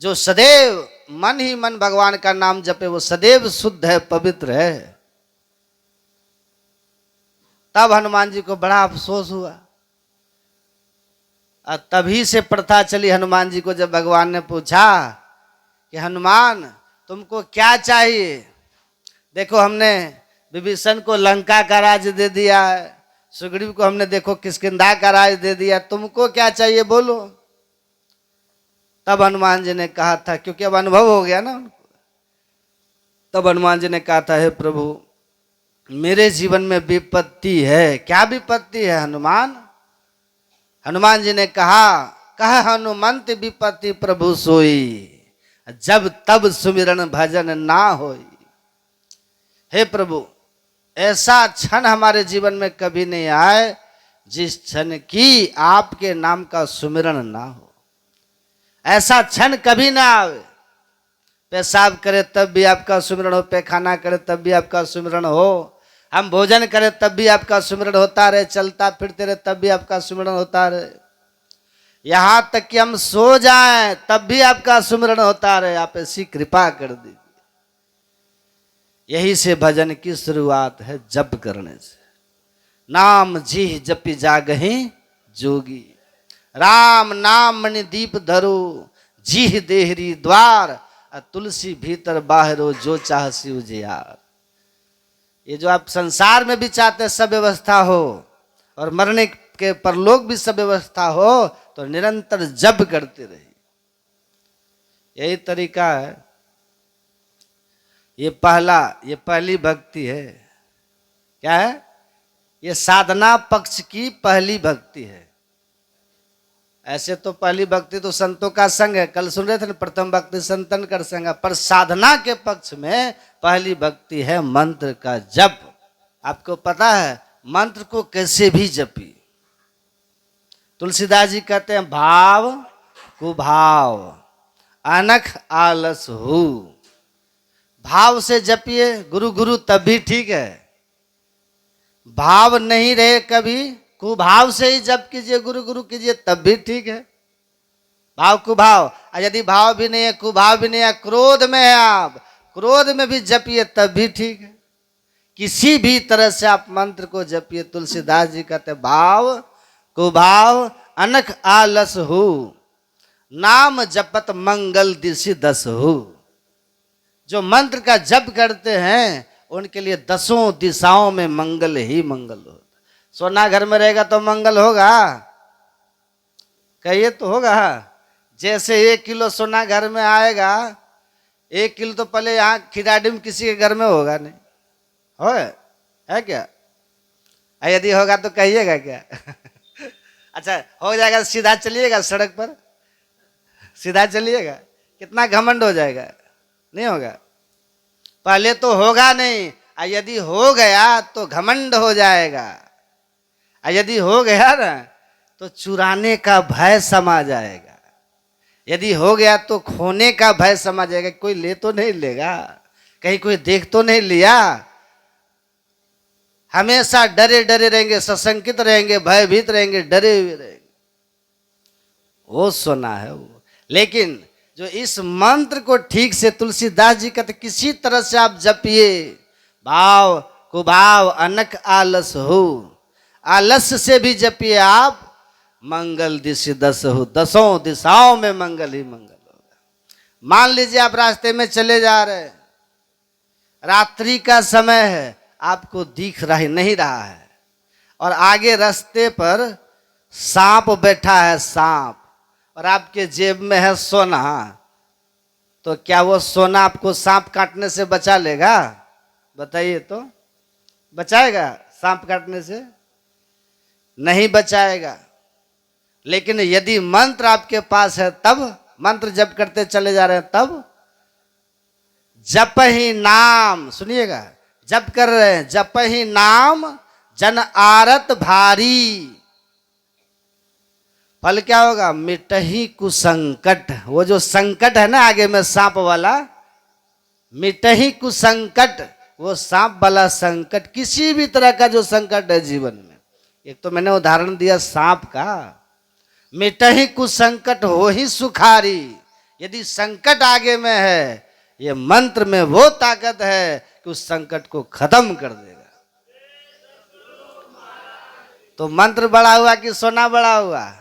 जो सदैव मन ही मन भगवान का नाम जपे वो सदैव शुद्ध है, पवित्र है। तब हनुमान जी को बड़ा अफसोस हुआ। और तभी से प्रथा चली हनुमान जी को, जब भगवान ने पूछा कि हनुमान तुमको क्या चाहिए? देखो हमने विभीषण को लंका का राज दे दिया है, सुग्रीव को हमने देखो किष्किंधा का राज दे दिया, तुमको क्या चाहिए बोलो। तब हनुमान जी ने कहा था, क्योंकि अब अनुभव हो गया ना उनको, तब हनुमान जी ने कहा था हे प्रभु मेरे जीवन में विपत्ति है। क्या विपत्ति है हनुमान? हनुमान जी ने कहा, कह हनुमंत विपत्ति प्रभु सोई, जब तब सुमिरन भजन ना होई। हे प्रभु ऐसा क्षण हमारे जीवन में कभी नहीं आए जिस क्षण की आपके नाम का सुमिरन ना हो। ऐसा क्षण कभी ना आवे। पेशाब करे तब भी आपका सुमिरन हो, पैखाना करे तब भी आपका सुमिरन हो, हम भोजन करें तब भी आपका सुमिरन होता रहे, चलता फिरते रहे तब भी आपका सुमिरन होता रहे। यहाँ तक कि हम सो जाएं तब भी आपका सुमिरन होता रहे, आप ऐसी कृपा कर दीजिए। यही से भजन की शुरुआत है जप करने से। नाम जी जपि जागहि जोगी, राम नाम मणि दीप धरो, जी देहरी द्वार, तुलसी भीतर बाहरो, जो चाहसी उजियार। ये जो आप संसार में भी चाहते सब व्यवस्था हो और मरने के परलोक भी सब व्यवस्था हो, तो निरंतर जप करते रहिए। यही तरीका है। ये पहली भक्ति है। क्या है? ये साधना पक्ष की पहली भक्ति है। ऐसे तो पहली भक्ति तो संतों का संग है, कल सुन रहे थे ना, प्रथम भक्ति संतन कर संग। पर साधना के पक्ष में पहली भक्ति है मंत्र का जप। आपको पता है मंत्र को कैसे भी जपी। तुलसीदास जी कहते हैं भाव कुभाव अनख आलस हो। भाव से जपिए गुरु गुरु तब भी ठीक है, भाव नहीं रहे कभी कुभाव से ही जप कीजिए, गुरु गुरु कीजिए तब भी ठीक है। भाव कुभाव, यदि भाव भी नहीं है कुभाव भी नहीं है, क्रोध में है आप, क्रोध में भी जपिए तब भी ठीक है। किसी भी तरह से आप मंत्र को जपिए। तुलसीदास जी कहते भाव कुभाव अनख आलस हो, नाम जपत मंगल दिशि दस हो। जो मंत्र का जप करते हैं उनके लिए दसों दिशाओं में मंगल ही मंगल होता। सोना घर में रहेगा तो मंगल होगा, कहिए तो होगा। जैसे 1 किलो सोना घर में आएगा, 1 किलो तो पहले यहाँ खिराडी में किसी के घर में होगा नहीं, हो है क्या? यदि होगा तो कहिएगा क्या? अच्छा हो जाएगा, सीधा चलिएगा सड़क पर, सीधा चलिएगा, कितना घमंड हो जाएगा, नहीं होगा। पहले तो होगा नहीं, यदि हो गया तो घमंड हो जाएगा, यदि हो गया ना तो चुराने का भय समा जाएगा, यदि हो गया तो खोने का भय समा जाएगा। कोई ले तो नहीं लेगा, कहीं कोई देख तो नहीं लिया। हमेशा डरे डरे रहेंगे, सशंकित रहेंगे, भयभीत रहेंगे, डरे हुए रहेंगे, वो सोना है वो। लेकिन जो इस मंत्र को ठीक से तुलसीदास जी कहते किसी तरह से आप जपिए, भाव कुभाव अनक आलस हो, आलस्य से भी जपिए आप, मंगल दिशि दस हो, दसों दिशाओं में मंगल ही मंगल होगा। मान लीजिए आप रास्ते में चले जा रहे, रात्रि का समय है, आपको दिख नहीं रहा है, और आगे रास्ते पर सांप बैठा है, सांप, और आपके जेब में है सोना, तो क्या वो सोना आपको सांप काटने से बचा लेगा? बताइए तो, बचाएगा सांप काटने से? नहीं बचाएगा। लेकिन यदि मंत्र आपके पास है, तब मंत्र जप करते चले जा रहे हैं, तब जप ही नाम, सुनिएगा, जप कर रहे हैं, जप ही नाम जन आरत भारी, फल क्या होगा? मिटही कुसंकट। वो जो संकट है ना आगे में सांप वाला, मिटही कुसंकट, वो सांप वाला संकट, किसी भी तरह का जो संकट है जीवन में, एक तो मैंने उदाहरण दिया सांप का, मिटही कुसंकट हो ही सुखारी। यदि संकट आगे में है, ये मंत्र में वो ताकत है कि उस संकट को खत्म कर देगा। तो मंत्र बड़ा हुआ कि सोना बड़ा हुआ?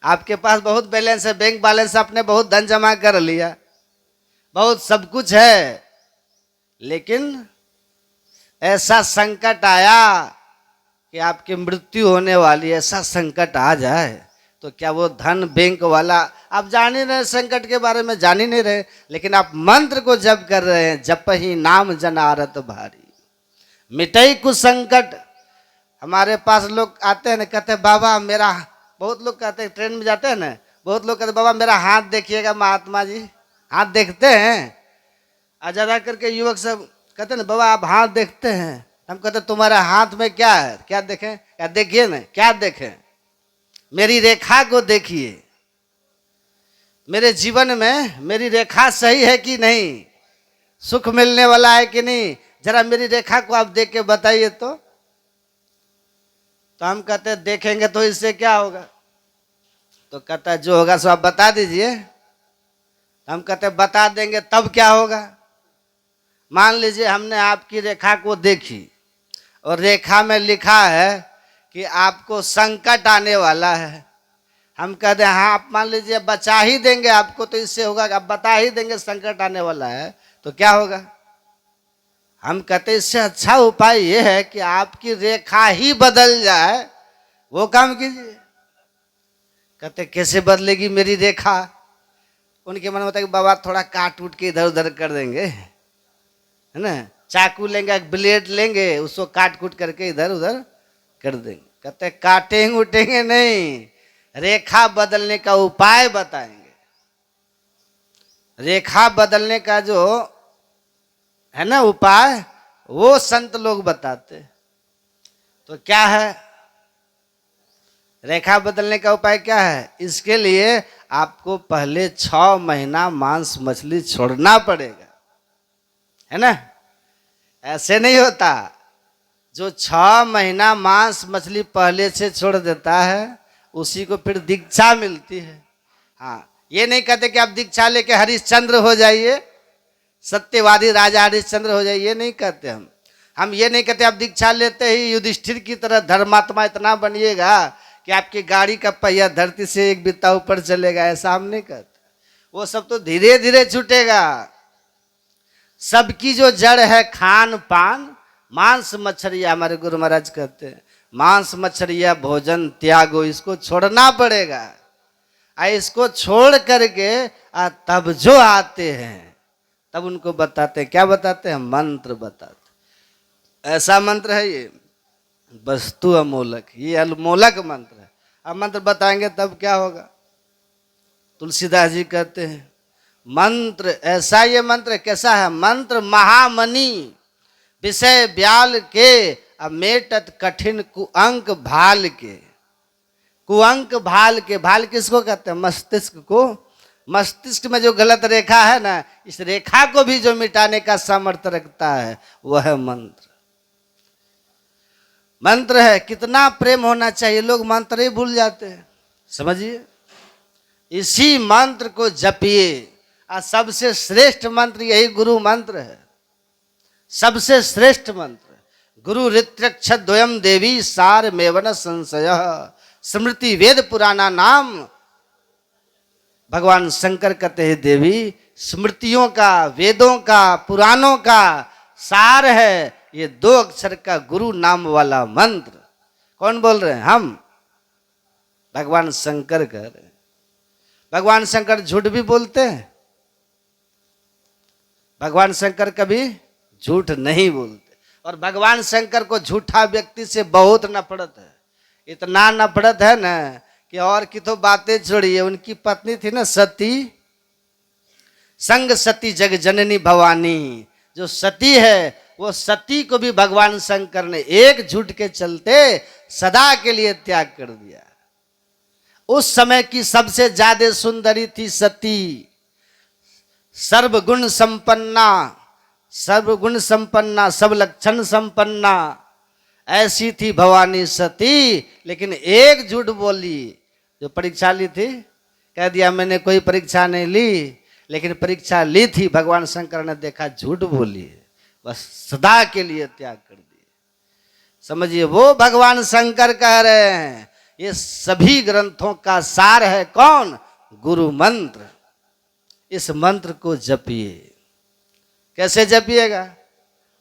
आपके पास बहुत बैलेंस है, बैंक बैलेंस, आपने बहुत धन जमा कर लिया, बहुत सब कुछ है, लेकिन ऐसा संकट आया कि आपकी मृत्यु होने वाली, ऐसा संकट आ जाए, तो क्या वो धन बैंक वाला, आप जान ही रहे संकट के बारे में, जान ही नहीं रहे, लेकिन आप मंत्र को जप कर रहे हैं, जप ही नाम जन आरत भारी, मिटई कुछ संकट। हमारे पास लोग आते हैं ना, कहते हैं बाबा मेरा, बहुत लोग कहते हैं, ट्रेन में जाते हैं ना, बहुत लोग कहते हैं बाबा मेरा हाथ देखिएगा महात्मा जी, हाथ देखते हैं। और ज़्यादा करके युवक सब कहते हैं ना बाबा आप हाथ देखते हैं, हम कहते तुम्हारे हाथ में क्या है? क्या देखें? क्या देखिए ना, क्या देखें? मेरी रेखा को देखिए, मेरे जीवन में मेरी रेखा सही है कि नहीं, सुख मिलने वाला है कि नहीं, जरा मेरी रेखा को आप देख के बताइए तो हम कहते हैं देखेंगे तो इससे क्या होगा? तो कहता है जो होगा सो आप बता दीजिए। हम कहते बता देंगे तब क्या होगा। मान लीजिए हमने आपकी रेखा को देखी और रेखा में लिखा है कि आपको संकट आने वाला है। हम कहते हैं हाँ आप मान लीजिए बचा ही देंगे आपको, तो इससे होगा कि आप बता ही देंगे संकट आने वाला है, तो क्या होगा। हम कहते इससे अच्छा उपाय ये है कि आपकी रेखा ही बदल जाए, वो काम कीजिए। कहते कैसे बदलेगी मेरी रेखा। उनके मन में होता है कि बाबा थोड़ा काट उट के इधर उधर कर देंगे, है ना, चाकू लेंगे एक ब्लेड लेंगे उसको काट कूट करके इधर उधर कर देंगे। कहते काटेंगे उठेंगे नहीं, रेखा बदलने का उपाय बताएंगे। रेखा बदलने का जो है ना उपाय, वो संत लोग बताते। तो क्या है रेखा बदलने का उपाय क्या है। इसके लिए आपको पहले 6 महीना मांस मछली छोड़ना पड़ेगा, है ना। ऐसे नहीं होता। जो 6 महीना मांस मछली पहले से छोड़ देता है उसी को फिर दीक्षा मिलती है। हाँ, ये नहीं कहते कि आप दीक्षा लेके हरिश्चंद्र हो जाइए, सत्यवादी राजा हरिश्चंद्र हो जाइए, ये नहीं कहते हम ये नहीं कहते आप दीक्षा लेते ही युधिष्ठिर की तरह धर्मात्मा इतना बनिएगा कि आपकी गाड़ी का पहिया धरती से एक बित्ता ऊपर चलेगा, ऐसा हम नहीं कहते। वो सब तो धीरे धीरे छूटेगा। सबकी जो जड़ है खान पान, मांस मछलिया, हमारे गुरु महाराज कहते हैं मांस मछलिया भोजन त्यागो, इसको छोड़ना पड़ेगा। इसको छोड़ करके तब जो आते हैं तब उनको बताते हैं, क्या बताते हैं, मंत्र बताते। ऐसा मंत्र है ये, वस्तु अमोलक, ये अमोलक मंत्र है। अब मंत्र बताएंगे तब क्या होगा। तुलसीदास जी कहते हैं मंत्र ऐसा, ये मंत्र कैसा है, मंत्र महामणि विषय ब्याल के अमेटत कठिन कुअंक भाल के। कुअंक भाल के, भाल किसको कहते हैं, मस्तिष्क को। मस्तिष्क में जो गलत रेखा है ना, इस रेखा को भी जो मिटाने का सामर्थ्य रखता है वह है मंत्र। मंत्र है, कितना प्रेम होना चाहिए, लोग मंत्र ही भूल जाते हैं। समझिए, इसी मंत्र को जपिए। सबसे श्रेष्ठ मंत्र यही गुरु मंत्र है, सबसे श्रेष्ठ मंत्र। गुरु ऋत्रक्ष द्वयम देवी सार मेवन संशय स्मृति वेद पुराना नाम। भगवान शंकर कहते हैं देवी स्मृतियों का, वेदों का, पुराणों का सार है ये 2 अक्षर का गुरु नाम वाला मंत्र। कौन बोल रहे हैं, हम। भगवान शंकर कह रहे हैं। भगवान शंकर झूठ भी बोलते हैं, भगवान शंकर कभी झूठ नहीं बोलते। और भगवान शंकर को झूठा व्यक्ति से बहुत नफरत है, इतना नफरत है ना कि और की तो बातें छोड़िए। उनकी पत्नी थी ना सती, संग सती जग जननी भवानी, जो सती है वो सती को भी भगवान शंकर ने एक झूठ के चलते सदा के लिए त्याग कर दिया। उस समय की सबसे ज्यादा सुंदरी थी सती, सर्वगुण संपन्ना, सर्वगुण संपन्ना, सब लक्षण संपन्ना, ऐसी थी भवानी सती। लेकिन एक झूठ बोली, जो परीक्षा ली थी, कह दिया मैंने कोई परीक्षा नहीं ली, लेकिन परीक्षा ली थी। भगवान शंकर ने देखा झूठ बोली, बस सदा के लिए त्याग कर दिए। समझिए, वो भगवान शंकर कह रहे हैं ये सभी ग्रंथों का सार है कौन, गुरु मंत्र। इस मंत्र को जपिए। कैसे जपिएगा,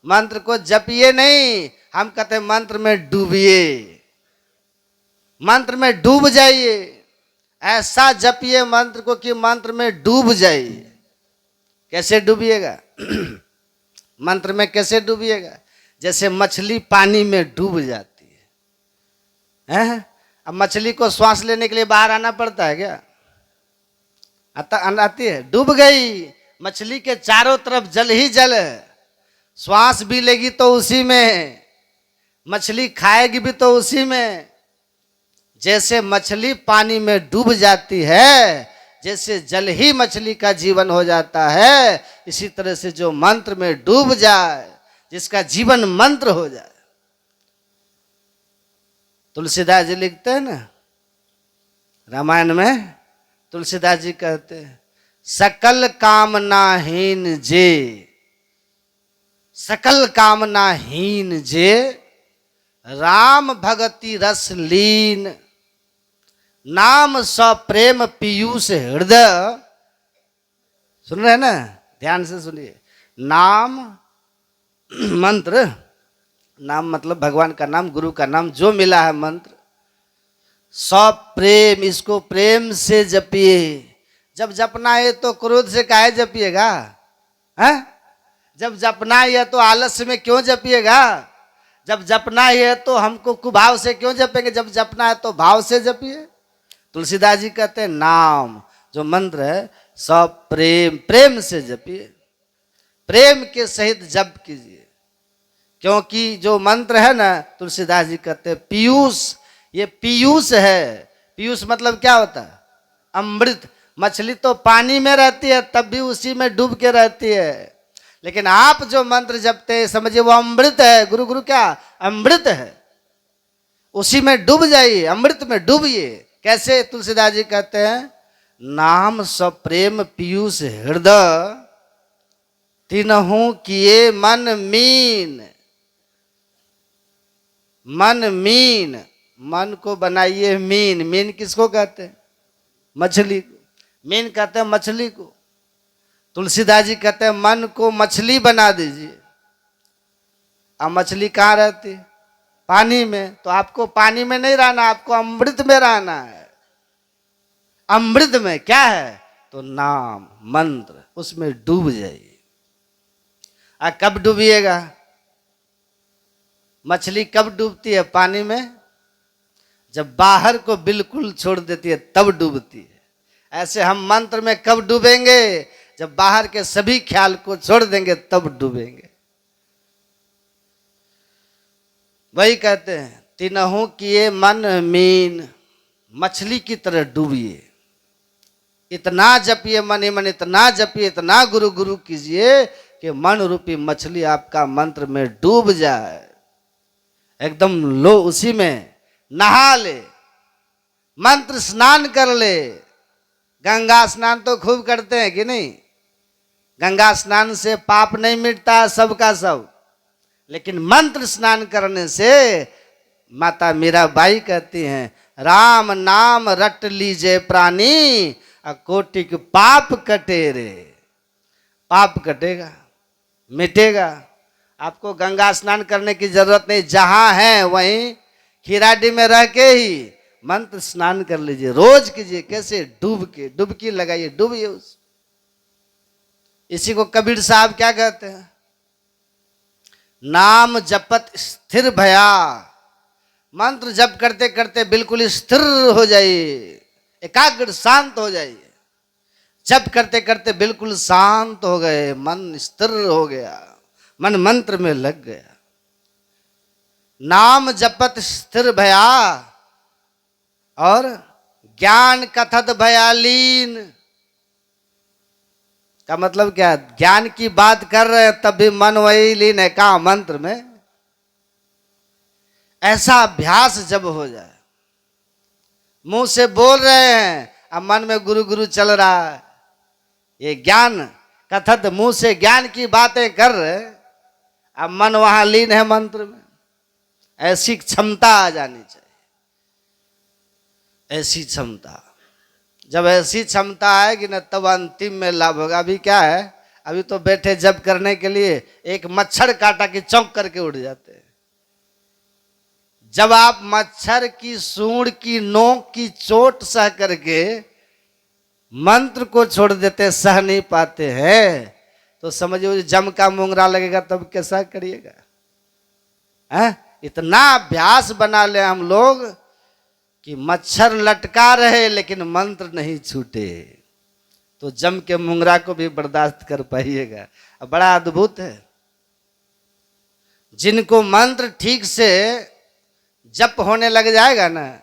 मंत्र को जपिए नहीं, हम कहते हैं मंत्र में डूबिए, मंत्र में डूब जाइए। ऐसा जपिए मंत्र को कि मंत्र में डूब जाइए। कैसे डूबिएगा मंत्र में कैसे डूबिएगा, जैसे मछली पानी में डूब जाती है। अब मछली को श्वास लेने के लिए बाहर आना पड़ता है क्या, आती है, डूब गई। मछली के चारों तरफ जल ही जल है, श्वास भी लेगी तो उसी में, मछली खाएगी भी तो उसी में। जैसे मछली पानी में डूब जाती है, जैसे जल ही मछली का जीवन हो जाता है, इसी तरह से जो मंत्र में डूब जाए, जिसका जीवन मंत्र हो जाए। तुलसीदास जी लिखते हैं ना, रामायण में तुलसीदास जी कहते हैं, सकल कामनाहीन जे, सकल कामनाहीन जे, राम भगति रस लीन, नाम सप्रेम पीयूष हृदय। सुन रहे हैं ना, ध्यान से सुनिए। नाम मंत्र, नाम मतलब भगवान का नाम, गुरु का नाम जो मिला है मंत्र, सप्रेम, इसको प्रेम से जपिए। जब जपना है तो क्रोध से काहे जपिएगा? है? जब जपना ही है तो आलस्य में क्यों जपिएगा? जब जपना ही है तो हमको कुभाव से क्यों जपेंगे? जब जपना है तो भाव से जपिए। तुलसीदास जी कहते हैं नाम जो मंत्र है सब प्रेम, प्रेम से जपिए, प्रेम के सहित जप कीजिए। क्योंकि जो मंत्र है ना, तुलसीदास जी कहते हैं पीयूष, ये पीयूष है। पीयूष मतलब क्या होता है? अमृत। मछली तो पानी में रहती है तब भी उसी में डूब के रहती है, लेकिन आप जो मंत्र जपते हैं समझिए वो अमृत है। गुरु गुरु क्या? अमृत है। उसी में डूब जाइए, अमृत में डूबिए। कैसे? तुलसीदास जी कहते हैं नाम सप्रेम पीयूष हृदय, तिनहु किए मन मीन। मन मीन, मन को बनाइए मीन। मीन किसको कहते हैं? मछली को। मीन कहते हैं मछली को। तुलसीदास जी कहते हैं मन को मछली बना दीजिए। अब मछली कहाँ रहती है? पानी में। तो आपको पानी में नहीं रहना, आपको अमृत में रहना है। अमृत में क्या है? तो नाम मंत्र, उसमें डूब जाइए। कब डूबिएगा? मछली कब डूबती है पानी में? जब बाहर को बिल्कुल छोड़ देती है तब डूबती है। ऐसे हम मंत्र में कब डूबेंगे? जब बाहर के सभी ख्याल को छोड़ देंगे तब डूबेंगे। वही कहते हैं तिनहु किए मन मीन, मछली की तरह डूबिए। इतना जपिए, मन ही मन इतना जपिए, इतना गुरु गुरु कीजिए कि मन रूपी मछली आपका मंत्र में डूब जाए, एकदम लो, उसी में नहा ले, मंत्र स्नान कर ले। गंगा स्नान तो खूब करते हैं कि नहीं? गंगा स्नान से पाप नहीं मिटता सबका सब, लेकिन मंत्र स्नान करने से माता मीराबाई कहती हैं राम नाम रट लीजे प्राणी, कोटिक पाप कटे रे। पाप कटेगा, मिटेगा। आपको गंगा स्नान करने की जरूरत नहीं, जहां है वहीं खीराडी में रह के ही मंत्र स्नान कर लीजिए, रोज कीजिए। कैसे? डूब के, डुबकी लगाइए, डूबिए उस। इसी को कबीर साहब क्या कहते हैं? नाम जपत स्थिर भया। मंत्र जप करते करते बिल्कुल स्थिर हो जाइए, एकाग्र शांत हो जाइए। जप करते करते बिल्कुल शांत हो गए, मन स्थिर हो गया, मन मंत्र में लग गया। नाम जपत स्थिर भया और ज्ञान कथत भयालीन। का मतलब क्या? ज्ञान की बात कर रहे हैं तब भी मन वही लीन है। कहा? मंत्र में। ऐसा अभ्यास जब हो जाए, मुंह से बोल रहे हैं अब मन में गुरु गुरु चल रहा है, ये ज्ञान कथत, मुंह से ज्ञान की बातें कर रहे, अब मन वहां लीन है मंत्र में। ऐसी क्षमता आ जानी चाहिए, ऐसी क्षमता। जब ऐसी क्षमता आएगी ना तब अंतिम में लाभ होगा। अभी क्या है? अभी तो बैठे जप करने के लिए एक मच्छर काटा कि चौंक करके उड़ जाते हैं। जब आप मच्छर की सूंड की नोक की चोट सह करके मंत्र को छोड़ देते, सह नहीं पाते हैं, तो समझिए जम का मुंगरा लगेगा तब कैसा करिएगा? हैं? इतना अभ्यास बना ले हम लोग कि मच्छर लटका रहे लेकिन मंत्र नहीं छूटे, तो जम के मुंगरा को भी बर्दाश्त कर पाइएगा। बड़ा अद्भुत है। जिनको मंत्र ठीक से जप होने लग जाएगा ना,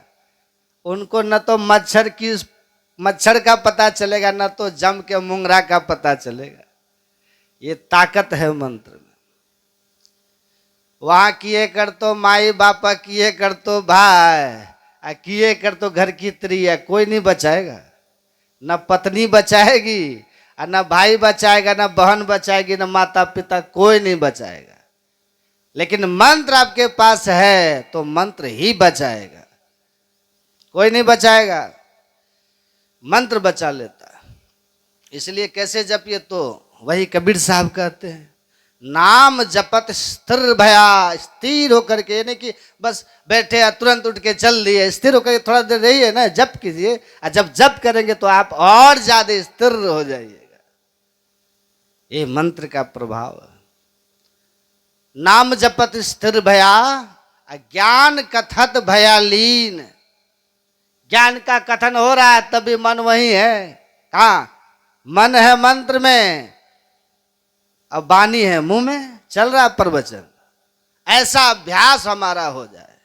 उनको न तो मच्छर का पता चलेगा, न तो जम के मुंगरा का पता चलेगा। ये ताकत है मंत्र में। वहां किए कर तो माई बापा, किए कर तो भाई, किए कर तो घर की त्री है, कोई नहीं बचाएगा, न पत्नी बचाएगी, और न भाई बचाएगा, न बहन बचाएगी, न माता पिता, कोई नहीं बचाएगा। लेकिन मंत्र आपके पास है तो मंत्र ही बचाएगा, कोई नहीं बचाएगा, मंत्र बचा लेता है। इसलिए कैसे जपिए, तो वही कबीर साहब कहते हैं, नाम जपत स्थिर भया, स्थिर होकर के, यानी कि बस बैठे या तुरंत उठ के चल दिए, स्थिर होकर थोड़ा देर रहिए ना, जप कीजिए, और जब जप करेंगे तो आप और ज्यादा स्थिर हो जाइएगा। ये मंत्र का प्रभाव है। नाम जपत स्थिर भया, ज्ञान कथत भया लीन। ज्ञान का कथन हो रहा है तभी मन वही है, कहाँ मन है मंत्र में, अब वाणी है मुंह में, चल रहा प्रवचन। ऐसा अभ्यास हमारा हो जाए,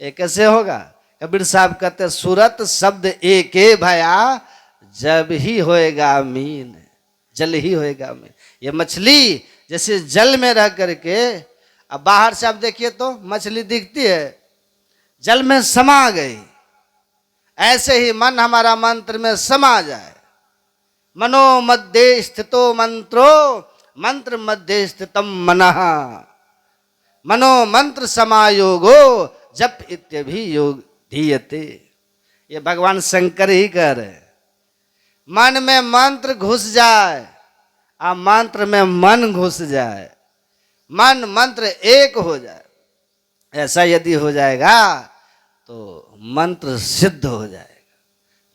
ये कैसे होगा? कबीर साहब कहते सूरत शब्द एक भया, जब ही होएगा मीन, जल ही होएगा मीन। ये मछली जैसे जल में रह करके, अब बाहर से आप देखिए तो मछली दिखती है, जल में समा गई, ऐसे ही मन हमारा मंत्र में समा जाए। मनो मध्य स्थितो मंत्रो, मंत्र मध्य स्थितम मनः, मनो मंत्र समायोगो, जप इत्यभि योग धीयते। ये भगवान शंकर ही कह रहे हैं। मन में मंत्र घुस जाए, आ मंत्र में मन घुस जाए, मन मंत्र एक हो जाए, ऐसा यदि हो जाएगा तो मंत्र सिद्ध हो जाएगा।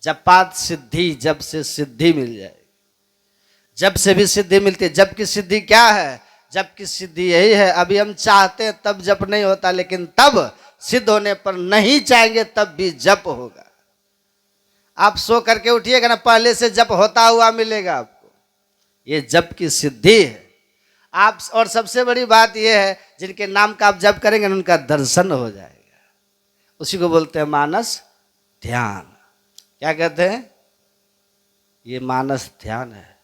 जपात सिद्धि, जब से सिद्धि मिल जाएगी, जब से भी सिद्धि मिलती है। जब की सिद्धि क्या है? जब की सिद्धि यही है, अभी हम चाहते हैं तब जप नहीं होता, लेकिन तब सिद्ध होने पर नहीं चाहेंगे तब भी जप होगा। आप सो करके उठिएगा ना, पहले से जप होता हुआ मिलेगा आपको, ये जप की सिद्धि है। आप, और सबसे बड़ी बात यह है, जिनके नाम का आप जप करेंगे उनका दर्शन हो जाएगा, उसी को बोलते हैं मानस ध्यान। क्या कहते हैं? ये मानस ध्यान है।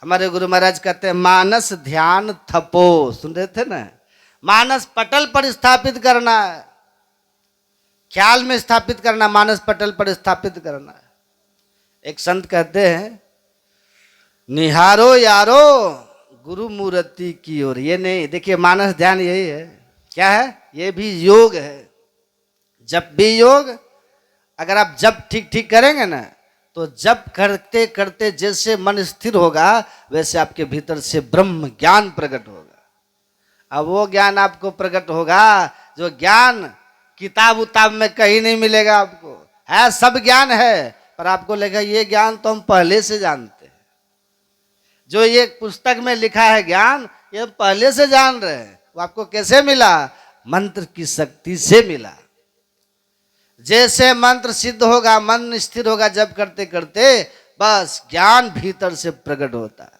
हमारे गुरु महाराज कहते हैं मानस ध्यान थपो, सुन रहे थे ना? मानस पटल पर स्थापित करना है, ख्याल में स्थापित करना, मानस पटल पर स्थापित करना है। एक संत कहते हैं, निहारो यारो गुरु मूर्ति की ओर। ये नहीं, देखिए मानस ध्यान यही है, क्या है? ये भी योग है, जप भी योग। अगर आप जप ठीक ठीक करेंगे ना, तो जप करते करते जैसे मन स्थिर होगा, वैसे आपके भीतर से ब्रह्म ज्ञान प्रकट होगा। अब वो ज्ञान आपको प्रकट होगा जो ज्ञान किताब उताब में कहीं नहीं मिलेगा आपको। है, सब ज्ञान है, पर आपको लगेगा ये ज्ञान तो हम पहले से जानते हैं, जो ये पुस्तक में लिखा है ज्ञान, ये हम पहले से जान रहे हैं। वो आपको कैसे मिला? मंत्र की शक्ति से मिला। जैसे मंत्र सिद्ध होगा, मन स्थिर होगा, जब करते करते बस ज्ञान भीतर से प्रकट होता है।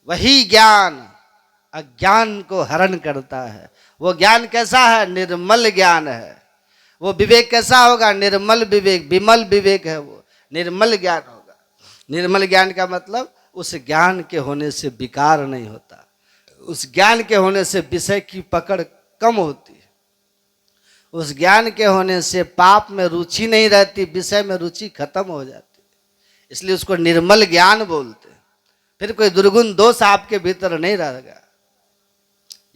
वही ज्ञान अज्ञान को हरण करता है। वो ज्ञान कैसा है? निर्मल ज्ञान है। वो विवेक कैसा होगा? निर्मल विवेक, विमल विवेक है, वो निर्मल ज्ञान होगा। निर्मल ज्ञान का मतलब उस ज्ञान के होने से विकार नहीं होता, उस ज्ञान के होने से विषय की पकड़ कम होती है, उस ज्ञान के होने से पाप में रुचि नहीं रहती, विषय में रुचि खत्म हो जाती है, इसलिए उसको निर्मल ज्ञान बोलते हैं। फिर कोई दुर्गुण दोष आपके भीतर नहीं रहेगा।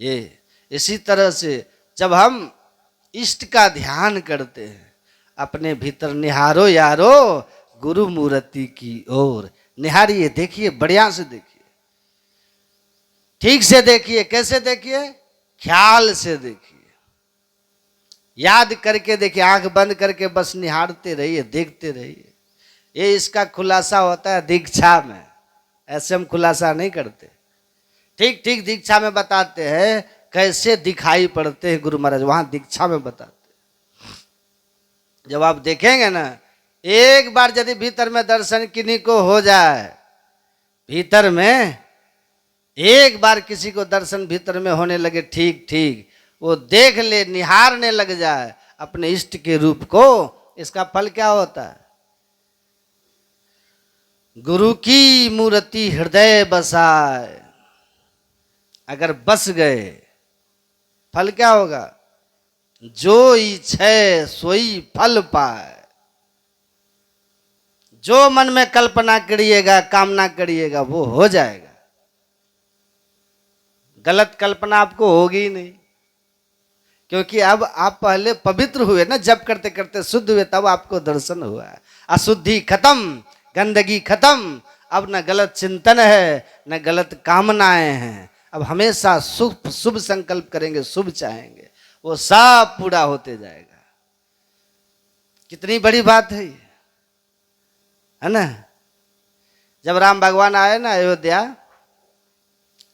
ये इसी तरह से जब हम इष्ट का ध्यान करते हैं, अपने भीतर निहारो यारो गुरु मूर्ति की ओर। निहारिए, देखिए, बढ़िया से देखिए, ठीक से देखिए। कैसे देखिए? ख्याल से देखिए, याद करके देखिए, आंख बंद करके बस निहारते रहिए, देखते रहिए। ये इसका खुलासा होता है दीक्षा में, ऐसे हम खुलासा नहीं करते। ठीक ठीक दीक्षा में बताते हैं कैसे दिखाई पड़ते हैं गुरु महाराज, वहां दीक्षा में बताते हैं। जब आप देखेंगे ना, एक बार यदि भीतर में दर्शन किन्हीं को हो जाए, भीतर में एक बार किसी को दर्शन भीतर में होने लगे, ठीक ठीक वो देख ले, निहारने लग जाए अपने इष्ट के रूप को, इसका फल क्या होता है? गुरु की मूर्ति हृदय बसाए। अगर बस गए, फल क्या होगा? जो इच्छे सोई फल पाए। जो मन में कल्पना करिएगा, कामना करिएगा, वो हो जाएगा। गलत कल्पना आपको होगी ही नहीं, क्योंकि अब आप पहले पवित्र हुए ना, जब करते करते शुद्ध हुए, तब आपको दर्शन हुआ। अशुद्धि खत्म, गंदगी खत्म। अब न गलत चिंतन है, न गलत कामनाएं हैं। अब हमेशा शुभ शुभ संकल्प करेंगे, शुभ चाहेंगे, वो सब पूरा होते जाएगा। कितनी बड़ी बात है ये, है ना। जब राम भगवान आए ना अयोध्या,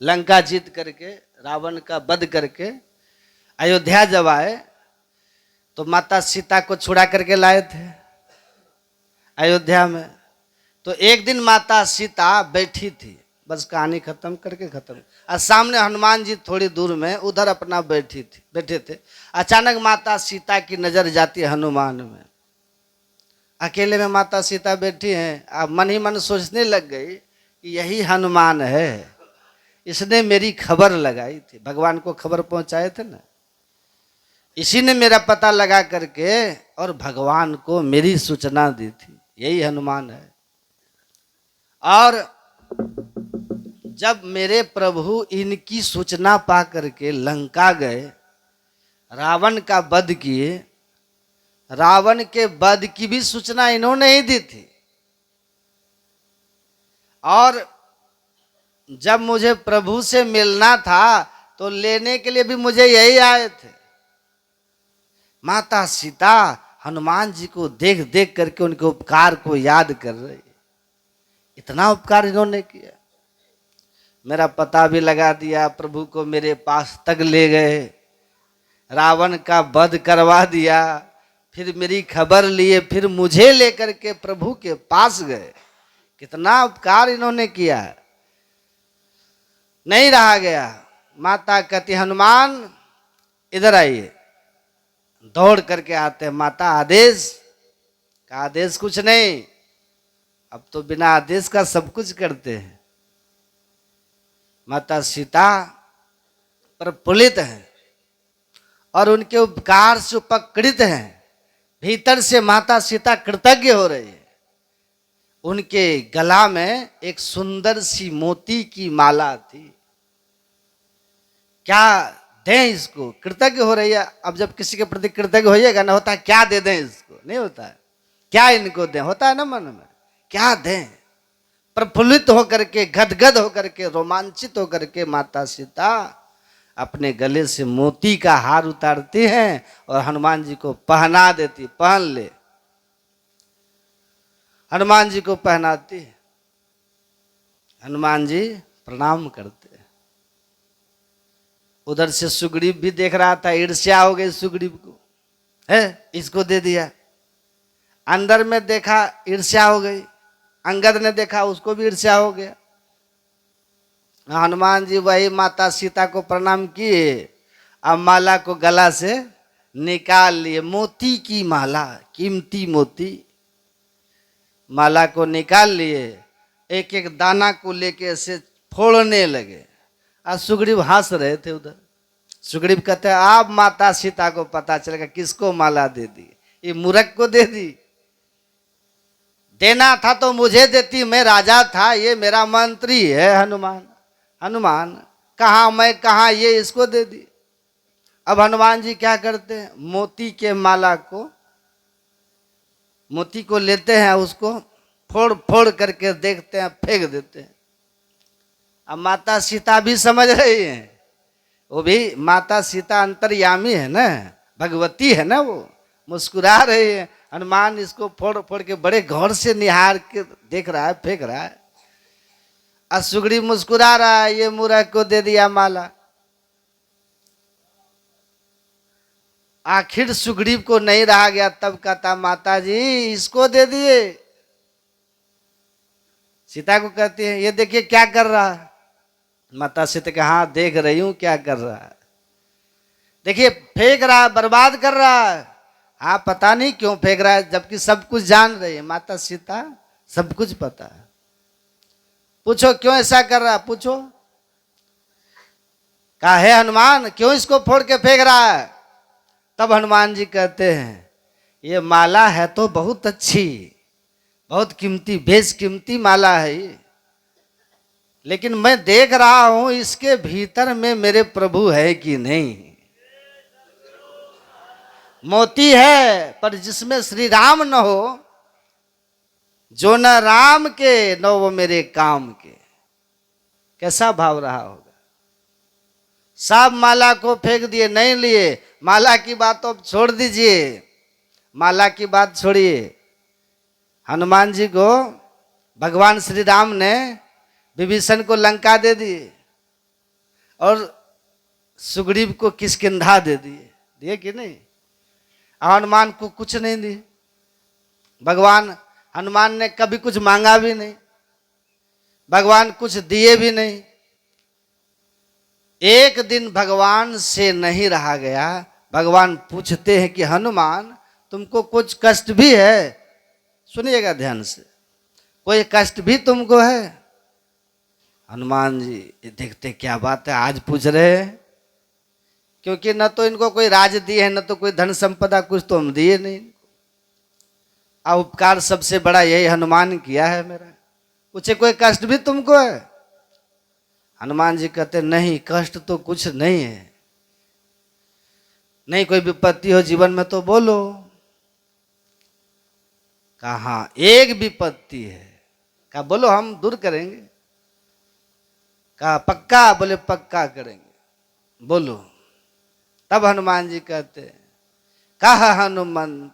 लंका जीत करके, रावण का वध करके अयोध्या जब आए, तो माता सीता को छुड़ा करके लाए थे अयोध्या में। तो एक दिन माता सीता बैठी थी, बस कहानी खत्म करके खत्म। और सामने हनुमान जी थोड़ी दूर में उधर अपना बैठे थे। अचानक माता सीता की नजर जाती है हनुमान में। अकेले में माता सीता बैठी हैं। अब मन ही मन सोचने लग गई कि यही हनुमान है, इसने मेरी खबर लगाई थी, भगवान को खबर पहुंचाए थे ना, इसी ने मेरा पता लगा करके और भगवान को मेरी सूचना दी थी, यही हनुमान है। और जब मेरे प्रभु इनकी सूचना पा करके लंका गए, रावण का वध किए, रावण के वध की भी सूचना इन्होंने ही दी थी। और जब मुझे प्रभु से मिलना था तो लेने के लिए भी मुझे यही आए थे। माता सीता हनुमान जी को देख देख करके उनके उपकार को याद कर रही। इतना उपकार इन्होंने किया, मेरा पता भी लगा दिया, प्रभु को मेरे पास तक ले गए, रावण का वध करवा दिया, फिर मेरी खबर लिए, फिर मुझे लेकर के प्रभु के पास गए। कितना उपकार इन्होंने किया, नहीं रहा गया। माता कहती हनुमान इधर आइए। दौड़ करके आते हैं। माता आदेश का, आदेश कुछ नहीं, अब तो बिना आदेश का सब कुछ करते हैं। माता सीता प्रफुल्लित हैं और उनके उपकार से उपकृत हैं। भीतर से माता सीता कृतज्ञ हो रही है। उनके गला में एक सुंदर सी मोती की माला थी। क्या दें इसको, कृतज्ञ हो रही है। अब जब किसी के प्रति कृतज्ञ होइएगा ना, होता है क्या दे दें इसको, नहीं होता है क्या इनको दें, होता है ना मन में, क्या दें। प्रफुल्लित होकर के, गदगद होकर के, रोमांचित होकर के माता सीता अपने गले से मोती का हार उतारती हैं और हनुमान जी को पहना देती। पहन ले, हनुमान जी को पहनाती। हनुमान जी प्रणाम करते। उधर से सुग्रीव भी देख रहा था, ईर्ष्या हो गई सुग्रीव को, है इसको दे दिया। अंदर में देखा, ईर्ष्या हो गई। अंगद ने देखा, उसको भी ईर्ष्या हो गया। हनुमान जी वही माता सीता को प्रणाम किए, अब माला को गला से निकाल लिए। मोती की माला, कीमती मोती, माला को निकाल लिए। एक एक दाना को लेके ऐसे फोड़ने लगे। आज सुग्रीव हंस रहे थे उधर। सुग्रीव कहते हैं अब माता सीता को पता चलेगा किसको माला दे दी, ये मूर्ख को दे दी। देना था तो मुझे देती, मैं राजा था, ये मेरा मंत्री है हनुमान। हनुमान कहाँ मैं कहाँ, ये इसको दे दी। अब हनुमान जी क्या करते हैं, मोती के माला को, मोती को लेते हैं, उसको फोड़ फोड़ करके देखते हैं, फेंक देते हैं। अब माता सीता भी समझ रही हैं, वो भी माता सीता अंतर्यामी है ना, भगवती है ना, वो मुस्कुरा रही है। हनुमान इसको फोड़ फोड़ के बड़े गौर से निहार के देख रहा है, फेंक रहा है। और सुग्रीव मुस्कुरा रहा है, ये मूर्ख को दे दिया माला। आखिर सुग्रीव को नहीं रहा गया, तब कहता माता जी इसको दे दिए। सीता को कहती है ये देखिए क्या कर रहा है। माता सीता के हाँ देख रही हूं क्या कर रहा है, देखिए फेंक रहा है, बर्बाद कर रहा है। हाँ पता नहीं क्यों फेंक रहा है, जबकि सब कुछ जान रही है माता सीता, सब कुछ पता है। पूछो क्यों ऐसा कर रहा है, पूछो। कहा है हनुमान क्यों इसको फोड़ के फेंक रहा है। तब हनुमान जी कहते हैं ये माला है तो बहुत अच्छी, बहुत कीमती, बेशकीमती माला है ये, लेकिन मैं देख रहा हूं इसके भीतर में मेरे प्रभु है कि नहीं। मोती है पर जिसमें श्री राम न हो, जो न राम के न वो मेरे काम के। कैसा भाव रहा होगा। सब माला को फेंक दिए, नहीं लिए। माला की बात तो अब छोड़ दीजिए, माला की बात छोड़िए। हनुमान जी को भगवान श्री राम ने विभीषण को लंका दे दिए और सुग्रीव को किष्किंधा दे दिए, दिए कि नहीं? हनुमान को कुछ नहीं दिए। भगवान हनुमान ने कभी कुछ मांगा भी नहीं, भगवान कुछ दिए भी नहीं। एक दिन भगवान से नहीं रहा गया। भगवान पूछते हैं कि हनुमान तुमको कुछ कष्ट भी है? सुनिएगा ध्यान से, कोई कष्ट भी तुमको है? हनुमान जी देखते क्या बात है, आज पूछ रहे हैं, क्योंकि न तो इनको कोई राज दिए है, न तो कोई धन संपदा, कुछ तो हम दिए नहीं। अब उपकार सबसे बड़ा यही हनुमान किया है मेरा, पूछे कोई कष्ट भी तुमको है? हनुमान जी कहते नहीं, कष्ट तो कुछ नहीं है। नहीं कोई विपत्ति हो जीवन में तो बोलो। कहा एक विपत्ति है, कहा बोलो हम दूर करेंगे। कहा पक्का? बोले पक्का करेंगे, बोलो। तब हनुमान जी कहते कहा हनुमंत,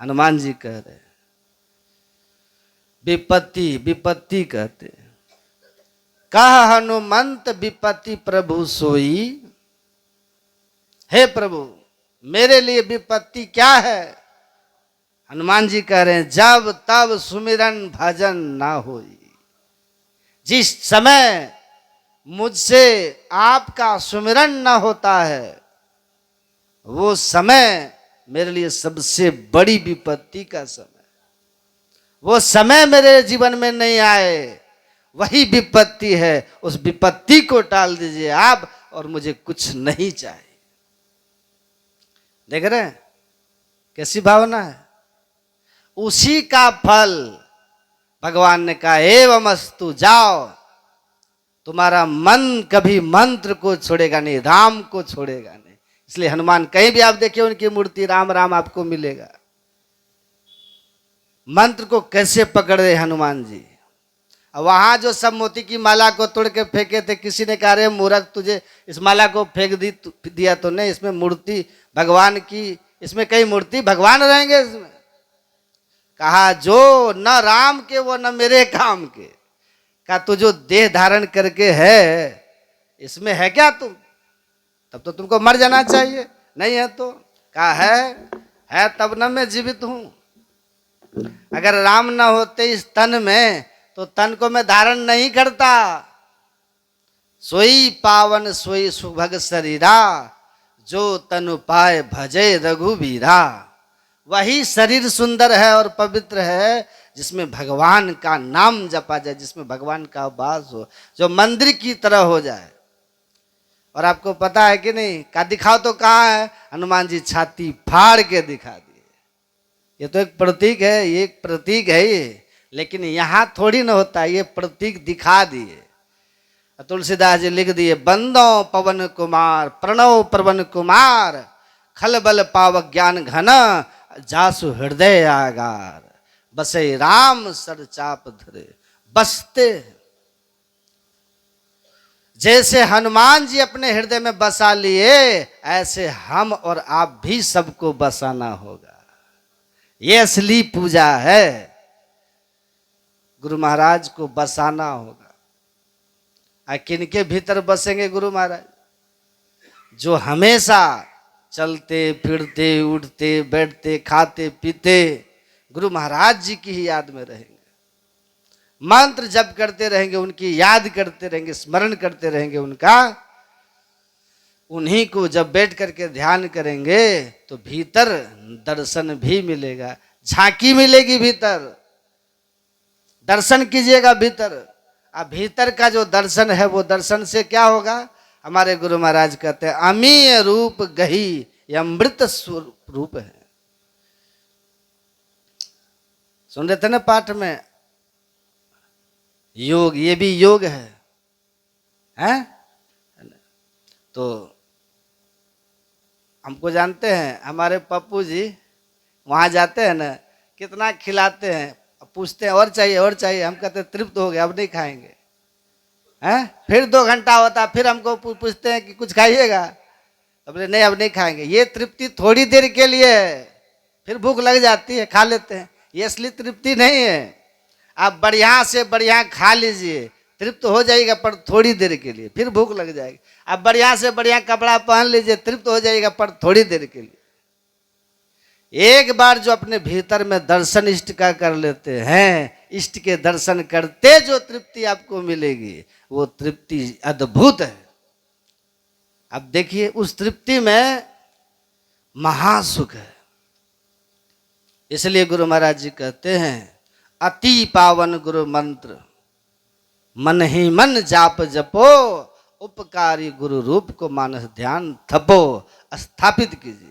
हनुमान जी कह रहे विपत्ति, विपत्ति कहते कहा हनुमंत विपत्ति प्रभु सोई। हे प्रभु मेरे लिए विपत्ति क्या है? हनुमान जी कह रहे हैं जब तब सुमिरन भजन ना होई। जिस समय मुझसे आपका सुमिरन न होता है, वो समय मेरे लिए सबसे बड़ी विपत्ति का समय। वो समय मेरे जीवन में नहीं आए, वही विपत्ति है। उस विपत्ति को टाल दीजिए आप, और मुझे कुछ नहीं चाहिए। देख रहे हैं कैसी भावना है। उसी का फल भगवान ने कहा एवमस्तु, जाओ, तुम्हारा मन कभी मंत्र को छोड़ेगा नहीं, राम को छोड़ेगा नहीं। इसलिए हनुमान कहीं भी आप देखिए उनकी मूर्ति राम राम आपको मिलेगा। मंत्र को कैसे पकड़ रहे हनुमान जी। वहां जो सब मोती की माला को तोड़ के फेंके थे, किसी ने कहा रे मूर्ख तुझे इस माला को फेंक दिया तो नहीं, इसमें मूर्ति भगवान की, इसमें कई मूर्ति भगवान रहेंगे इसमें। कहा जो न राम के वो न मेरे काम के। कहा तू जो देह धारण करके है इसमें है क्या तुम? तब तो तुमको मर जाना चाहिए, नहीं है तो? कहा है तब न मैं जीवित हूं। अगर राम न होते इस तन में तो तन को मैं धारण नहीं करता। सोई पावन सोई सुभग शरीरा, जो तनु पाए भजे रघुवीरा। वही शरीर सुंदर है और पवित्र है जिसमें भगवान का नाम जपा जाए, जिसमें भगवान का वास हो, जो मंदिर की तरह हो जाए। और आपको पता है कि नहीं, का दिखाओ तो कहाँ है? हनुमान जी छाती फाड़ के दिखा दिए। ये तो एक प्रतीक है, ये एक प्रतीक है ये, लेकिन यहाँ थोड़ी ना होता, ये प्रतीक दिखा दिए। तुलसीदास जी लिख दिए बंदो पवन कुमार प्रणव प्रवन कुमार, खलबल पावक ज्ञान घन, जासु हृदय आगार, बसे राम सर चाप धरे बसते। जैसे हनुमान जी अपने हृदय में बसा लिए, ऐसे हम और आप भी सबको बसाना होगा। ये असली पूजा है, गुरु महाराज को बसाना होगा। किनके भीतर बसेंगे गुरु महाराज? जो हमेशा चलते फिरते उठते बैठते खाते पीते गुरु महाराज जी की ही याद में रहेंगे, मंत्र जप करते रहेंगे, उनकी याद करते रहेंगे, स्मरण करते रहेंगे उनका। उन्हीं को जब बैठ करके ध्यान करेंगे तो भीतर दर्शन भी मिलेगा, झांकी मिलेगी भीतर। दर्शन कीजिएगा भीतर। अब भीतर का जो दर्शन है वो दर्शन से क्या होगा? हमारे गुरु महाराज कहते हैं अमीय रूप गही यह अमृत स्वरूप है। सुन रहे थे ना पाठ में, योग, ये भी योग है? तो हमको जानते हैं, हमारे पप्पू जी वहाँ जाते हैं ना, कितना खिलाते हैं, पूछते हैं और चाहिए और चाहिए, हम कहते हैं तृप्त हो गया अब नहीं खाएंगे, हैं? फिर 2 घंटा होता, फिर हमको पूछते हैं कि कुछ खाइएगा, तो बोले नहीं अब नहीं खाएंगे। ये तृप्ति थोड़ी देर के लिए है, फिर भूख लग जाती है, खा लेते हैं, ये असली तृप्ति नहीं है। आप बढ़िया से बढ़िया खा लीजिए, तृप्त हो जाएगा, पर थोड़ी देर के लिए, फिर भूख लग जाएगी। आप बढ़िया से बढ़िया कपड़ा पहन लीजिए, तृप्त हो जाएगा, पर थोड़ी देर के लिए। एक बार जो अपने भीतर में दर्शन इष्ट का कर लेते हैं, इष्ट के दर्शन करते जो तृप्ति आपको मिलेगी, वो तृप्ति अद्भुत है। अब देखिए, उस तृप्ति में महासुख है। इसलिए गुरु महाराज जी कहते हैं, अति पावन गुरु मंत्र, मन ही मन जाप जपो, उपकारी गुरु रूप को मानस ध्यान थपो। स्थापित कीजिए।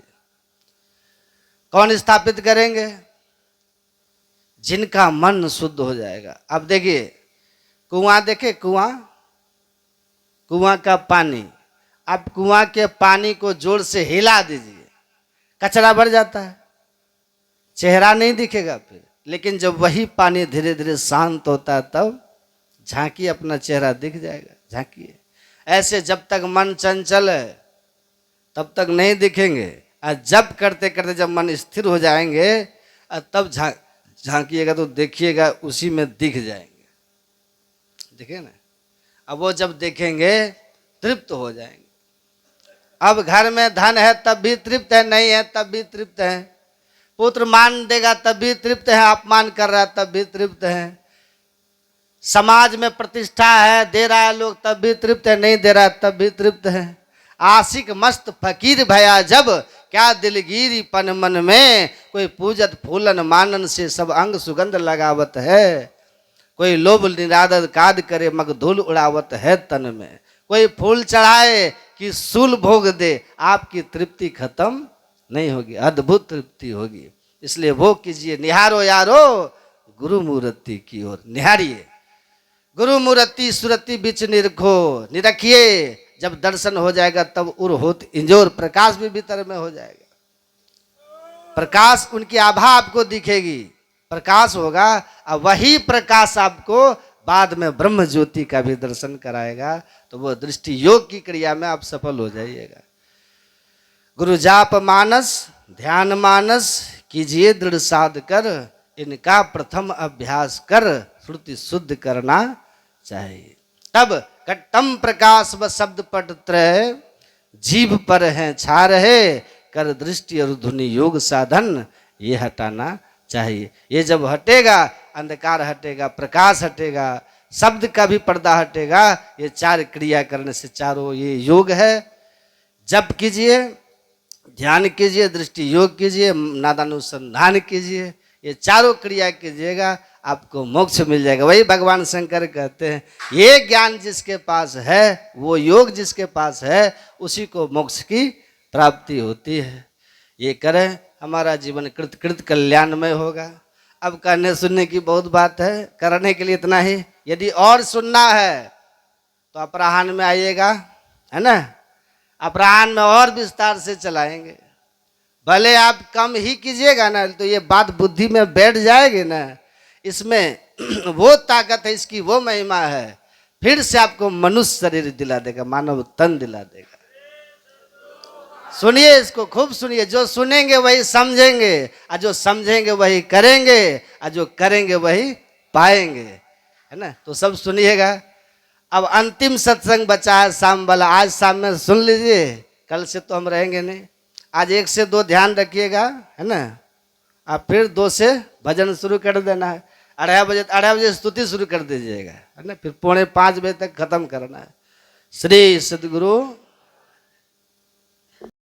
कौन स्थापित करेंगे? जिनका मन शुद्ध हो जाएगा। अब देखिए, कुआं देखे, कुआं का पानी, आप कुआं के पानी को जोर से हिला दीजिए, कचरा भर जाता है, चेहरा नहीं दिखेगा फिर। लेकिन जब वही पानी धीरे धीरे शांत होता है, तब झांकी अपना चेहरा दिख जाएगा। झांकिए। ऐसे जब तक मन चंचल है तब तक नहीं दिखेंगे, और जब करते करते जब मन स्थिर हो जाएंगे तब झांकिएगा तो देखिएगा उसी में दिख जाएंगे। देखिए ना, अब वो जब देखेंगे तृप्त हो जाएंगे। अब घर में धन है तब भी तृप्त है, नहीं है तब भी तृप्त है। पुत्र मान देगा तब भी तृप्त है, अपमान कर रहा है तब भी तृप्त है। समाज में प्रतिष्ठा है, दे रहा है लोग तब भी तृप्त है, नहीं दे रहा है तब भी तृप्त है। आशिक मस्त फकीर भया जब, क्या दिलगिरी पन मन में। कोई पूजत फूलन मानन से, सब अंग सुगंध लगावत है। कोई लोभ निरादर काद करे, मग धूल उड़ावत है तन में। कोई फूल चढ़ाए कि सूल भोग दे, आपकी तृप्ति खत्म नहीं होगी, अद्भुत तृप्ति होगी। इसलिए वो कीजिए, निहारो यारो गुरु मूर्ति की ओर निहारिए। गुरु मूर्ति सुरति बिच निरखो, निरखिए। जब दर्शन हो जाएगा तब उर होत इंजोर, प्रकाश भी भीतर में हो जाएगा। प्रकाश, उनकी आभा आपको दिखेगी, प्रकाश होगा। और वही प्रकाश आपको बाद में ब्रह्म ज्योति का भी दर्शन कराएगा। तो वो दृष्टि योग की क्रिया में आप सफल हो जाइएगा। गुरु जाप मानस ध्यान मानस, कीजिए दृढ़ साध कर। इनका प्रथम अभ्यास कर, श्रुति शुद्ध करना चाहिए। तब कट्टम प्रकाश व शब्द पट त्रय, जीभ पर हैं छा रहे। कर दृष्टि और धुनि योग साधन, ये हटाना चाहिए। ये जब हटेगा, अंधकार हटेगा, प्रकाश हटेगा, शब्द का भी पर्दा हटेगा। ये 4 क्रिया करने से, चारों ये योग है। जप कीजिए, ध्यान कीजिए, दृष्टि योग कीजिए, नादानुसंधान कीजिए। ये चारों क्रिया कीजिएगा, आपको मोक्ष मिल जाएगा। वही भगवान शंकर कहते हैं, ये ज्ञान जिसके पास है, वो योग जिसके पास है, उसी को मोक्ष की प्राप्ति होती है। ये करें, हमारा जीवन कृत कृत कल्याणमय होगा। अब कहने सुनने की बहुत बात है, करने के लिए इतना ही। यदि और सुनना है तो अपराह्न में आइएगा, है ना। अपराह्न में और विस्तार से चलाएंगे। भले आप कम ही कीजिएगा ना, तो ये बात बुद्धि में बैठ जाएगी ना। इसमें वो ताकत है, इसकी वो महिमा है, फिर से आपको मनुष्य शरीर दिला देगा, मानव तन दिला देगा। सुनिए, इसको खूब सुनिए। जो सुनेंगे वही समझेंगे, और जो समझेंगे वही करेंगे, और जो करेंगे वही पाएंगे, है ना। तो सब सुनिएगा। अब अंतिम सत्संग बचा है शाम वाला, आज शाम में सुन लीजिए, कल से तो हम रहेंगे नहीं। आज 1 से 2 ध्यान रखिएगा, है ना। आप फिर 2 से भजन शुरू कर देना है। 2:30 बजे स्तुति शुरू कर दीजिएगा, है ना। फिर 4:45 बजे तक खत्म करना है। श्री सद्गुरु